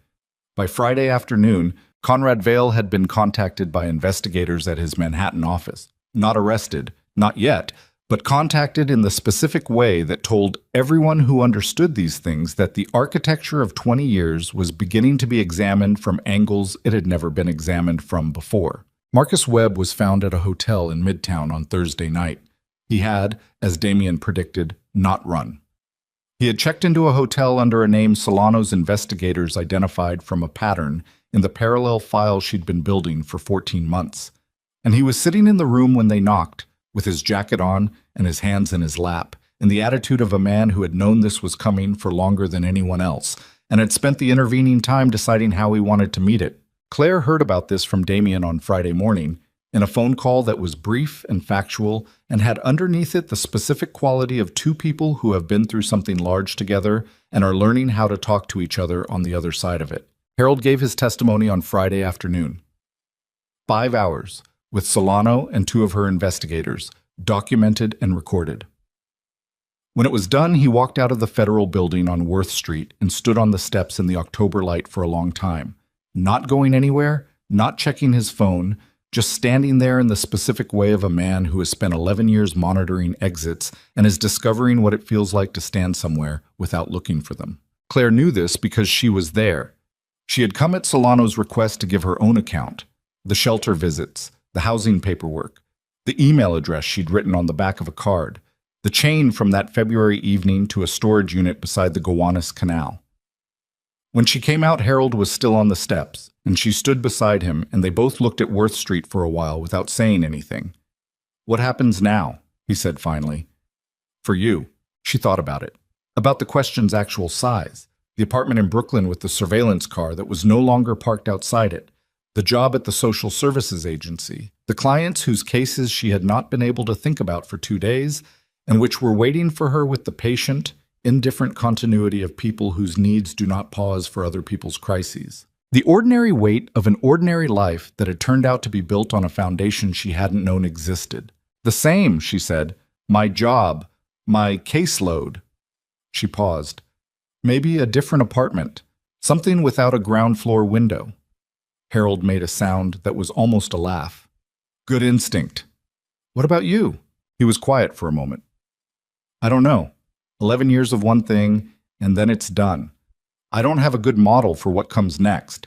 By Friday afternoon, Conrad Vale had been contacted by investigators at his Manhattan office. Not arrested, not yet, but contacted in the specific way that told everyone who understood these things that the architecture of 20 years was beginning to be examined from angles it had never been examined from before. Marcus Webb was found at a hotel in Midtown on Thursday night. He had, as Damien predicted, not run. He had checked into a hotel under a name Solano's investigators identified from a pattern in the parallel file she'd been building for 14 months. And he was sitting in the room when they knocked, with his jacket on and his hands in his lap, in the attitude of a man who had known this was coming for longer than anyone else, and had spent the intervening time deciding how he wanted to meet it. Claire heard about this from Damien on Friday morning, in a phone call that was brief and factual, and had underneath it the specific quality of 2 people who have been through something large together and are learning how to talk to each other on the other side of it. Harold gave his testimony on Friday afternoon. 5 hours, with Solano and 2 of her investigators, documented and recorded. When it was done, he walked out of the federal building on Worth Street and stood on the steps in the October light for a long time, not going anywhere, not checking his phone, just standing there in the specific way of a man who has spent 11 years monitoring exits and is discovering what it feels like to stand somewhere without looking for them. Claire knew this because she was there. She had come at Solano's request to give her own account, the shelter visits, the housing paperwork, the email address she'd written on the back of a card, the chain from that February evening to a storage unit beside the Gowanus Canal. When she came out, Harold was still on the steps, and she stood beside him, and they both looked at Worth Street for a while without saying anything. "What happens now?" he said finally. "For you." She thought about it. About the question's actual size. The apartment in Brooklyn with the surveillance car that was no longer parked outside it. The job at the social services agency. The clients whose cases she had not been able to think about for 2 days, and which were waiting for her with the patient, indifferent continuity of people whose needs do not pause for other people's crises. The ordinary weight of an ordinary life that had turned out to be built on a foundation she hadn't known existed. "The same," she said. "My job. My caseload." She paused. "Maybe a different apartment. Something without a ground floor window." Harold made a sound that was almost a laugh. "Good instinct. What about you?" He was quiet for a moment. "I don't know. 11 years of one thing, and then it's done. I don't have a good model for what comes next."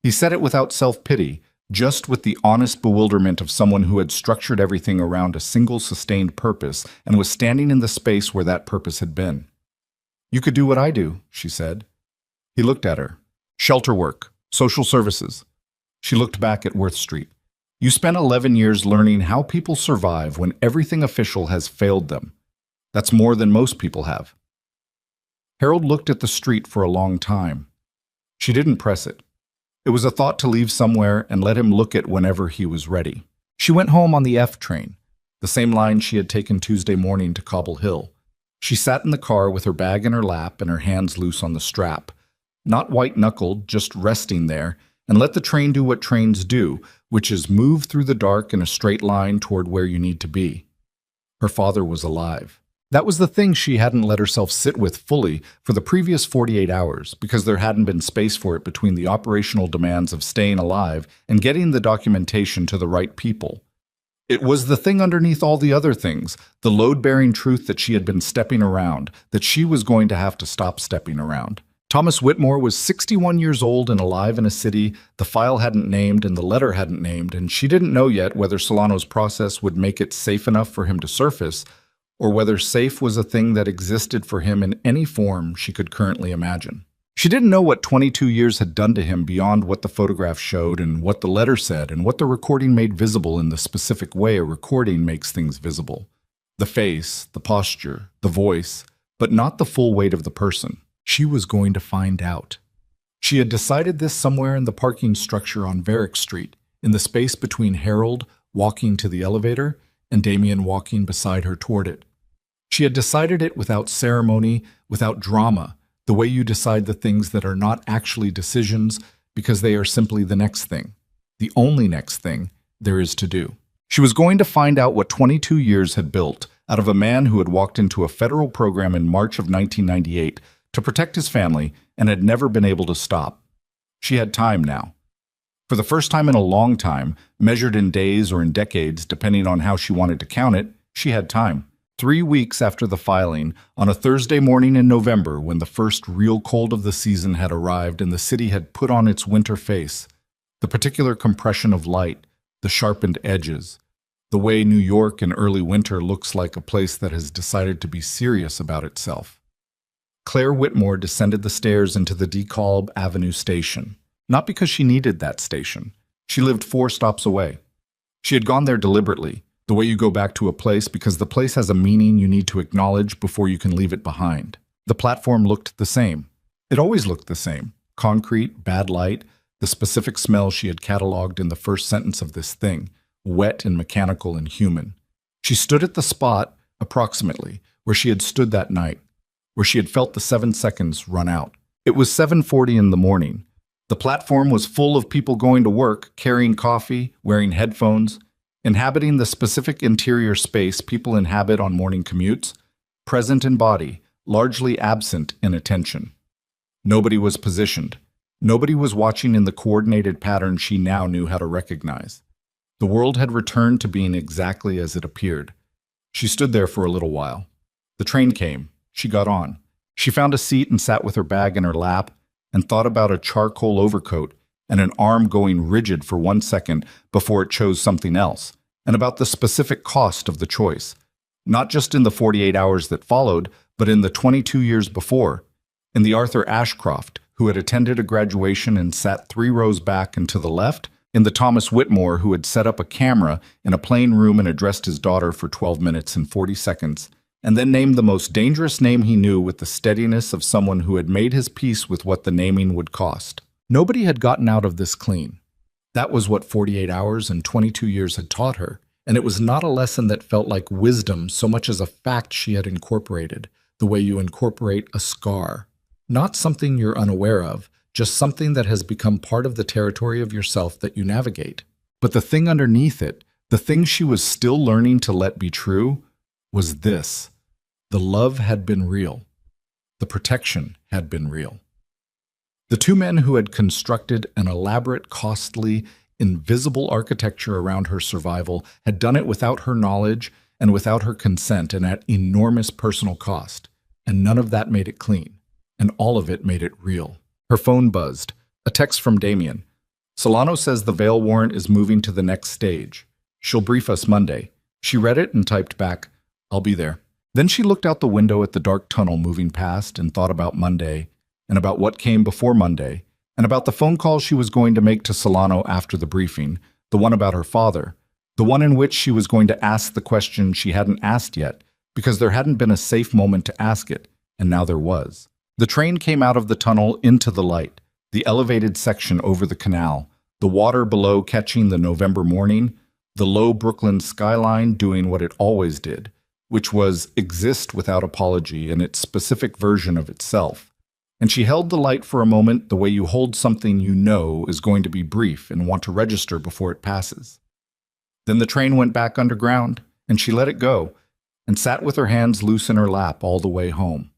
He said it without self-pity, just with the honest bewilderment of someone who had structured everything around a single sustained purpose and was standing in the space where that purpose had been. "You could do what I do," she said. He looked at her. "Shelter work, social services." She looked back at Worth Street. "You spent 11 years learning how people survive when everything official has failed them. That's more than most people have." Harold looked at the street for a long time. She didn't press it. It was a thought to leave somewhere and let him look at whenever he was ready. She went home on the F train, the same line she had taken Tuesday morning to Cobble Hill. She sat in the car with her bag in her lap and her hands loose on the strap, not white-knuckled, just resting there, and let the train do what trains do, which is move through the dark in a straight line toward where you need to be. Her father was alive. That was the thing she hadn't let herself sit with fully for the previous 48 hours, because there hadn't been space for it between the operational demands of staying alive and getting the documentation to the right people. It was the thing underneath all the other things, the load-bearing truth that she had been stepping around, that she was going to have to stop stepping around. Thomas Whitmore was 61 years old and alive in a city the file hadn't named and the letter hadn't named, and she didn't know yet whether Solano's process would make it safe enough for him to surface, or whether safe was a thing that existed for him in any form she could currently imagine. She didn't know what 22 years had done to him beyond what the photograph showed and what the letter said and what the recording made visible in the specific way a recording makes things visible. The face, the posture, the voice, but not the full weight of the person. She was going to find out. She had decided this somewhere in the parking structure on Varick Street, in the space between Harold walking to the elevator and Damien walking beside her toward it. She had decided it without ceremony, without drama, the way you decide the things that are not actually decisions because they are simply the next thing, the only next thing there is to do. She was going to find out what 22 years had built out of a man who had walked into a federal program in March of 1998 to protect his family and had never been able to stop. She had time now. For the first time in a long time, measured in days or in decades, depending on how she wanted to count it, she had time. 3 weeks after the filing, on a Thursday morning in November, when the first real cold of the season had arrived and the city had put on its winter face, the particular compression of light, the sharpened edges, the way New York in early winter looks like a place that has decided to be serious about itself. Claire Whitmore descended the stairs into the DeKalb Avenue station, not because she needed that station. She lived 4 stops away. She had gone there deliberately, the way you go back to a place because the place has a meaning you need to acknowledge before you can leave it behind. The platform looked the same. It always looked the same. Concrete, bad light, the specific smell she had cataloged in the first sentence of this thing, wet and mechanical and human. She stood at the spot, approximately, where she had stood that night, where she had felt the 7 seconds run out. It was 7:40 in the morning. The platform was full of people going to work, carrying coffee, wearing headphones, inhabiting the specific interior space people inhabit on morning commutes, present in body, largely absent in attention. Nobody was positioned. Nobody was watching in the coordinated pattern she now knew how to recognize. The world had returned to being exactly as it appeared. She stood there for a little while. The train came. She got on. She found a seat and sat with her bag in her lap and thought about a charcoal overcoat and an arm going rigid for 1 second before it chose something else, and about the specific cost of the choice, not just in the 48 hours that followed, but in the 22 years before, in the Arthur Ashcroft, who had attended a graduation and sat 3 rows back and to the left, and the Thomas Whitmore, who had set up a camera in a plain room and addressed his daughter for 12 minutes and 40 seconds, and then named the most dangerous name he knew with the steadiness of someone who had made his peace with what the naming would cost. Nobody had gotten out of this clean. That was what 48 hours and 22 years had taught her, and it was not a lesson that felt like wisdom so much as a fact she had incorporated, the way you incorporate a scar. Not something you're unaware of, just something that has become part of the territory of yourself that you navigate. But the thing underneath it, the thing she was still learning to let be true, was this. The love had been real. The protection had been real. The two men who had constructed an elaborate, costly, invisible architecture around her survival had done it without her knowledge and without her consent and at enormous personal cost. And none of that made it clean. And all of it made it real. Her phone buzzed. A text from Damien. Solano says the bail warrant is moving to the next stage. She'll brief us Monday. She read it and typed back, I'll be there. Then she looked out the window at the dark tunnel moving past and thought about Monday, and about what came before Monday, and about the phone call she was going to make to Solano after the briefing, the one about her father, the one in which she was going to ask the question she hadn't asked yet, because there hadn't been a safe moment to ask it, and now there was. The train came out of the tunnel into the light, the elevated section over the canal, the water below catching the November morning, the low Brooklyn skyline doing what it always did, which was exist without apology in its specific version of itself. And she held the light for a moment the way you hold something you know is going to be brief and want to register before it passes. Then the train went back underground, and she let it go, and sat with her hands loose in her lap all the way home.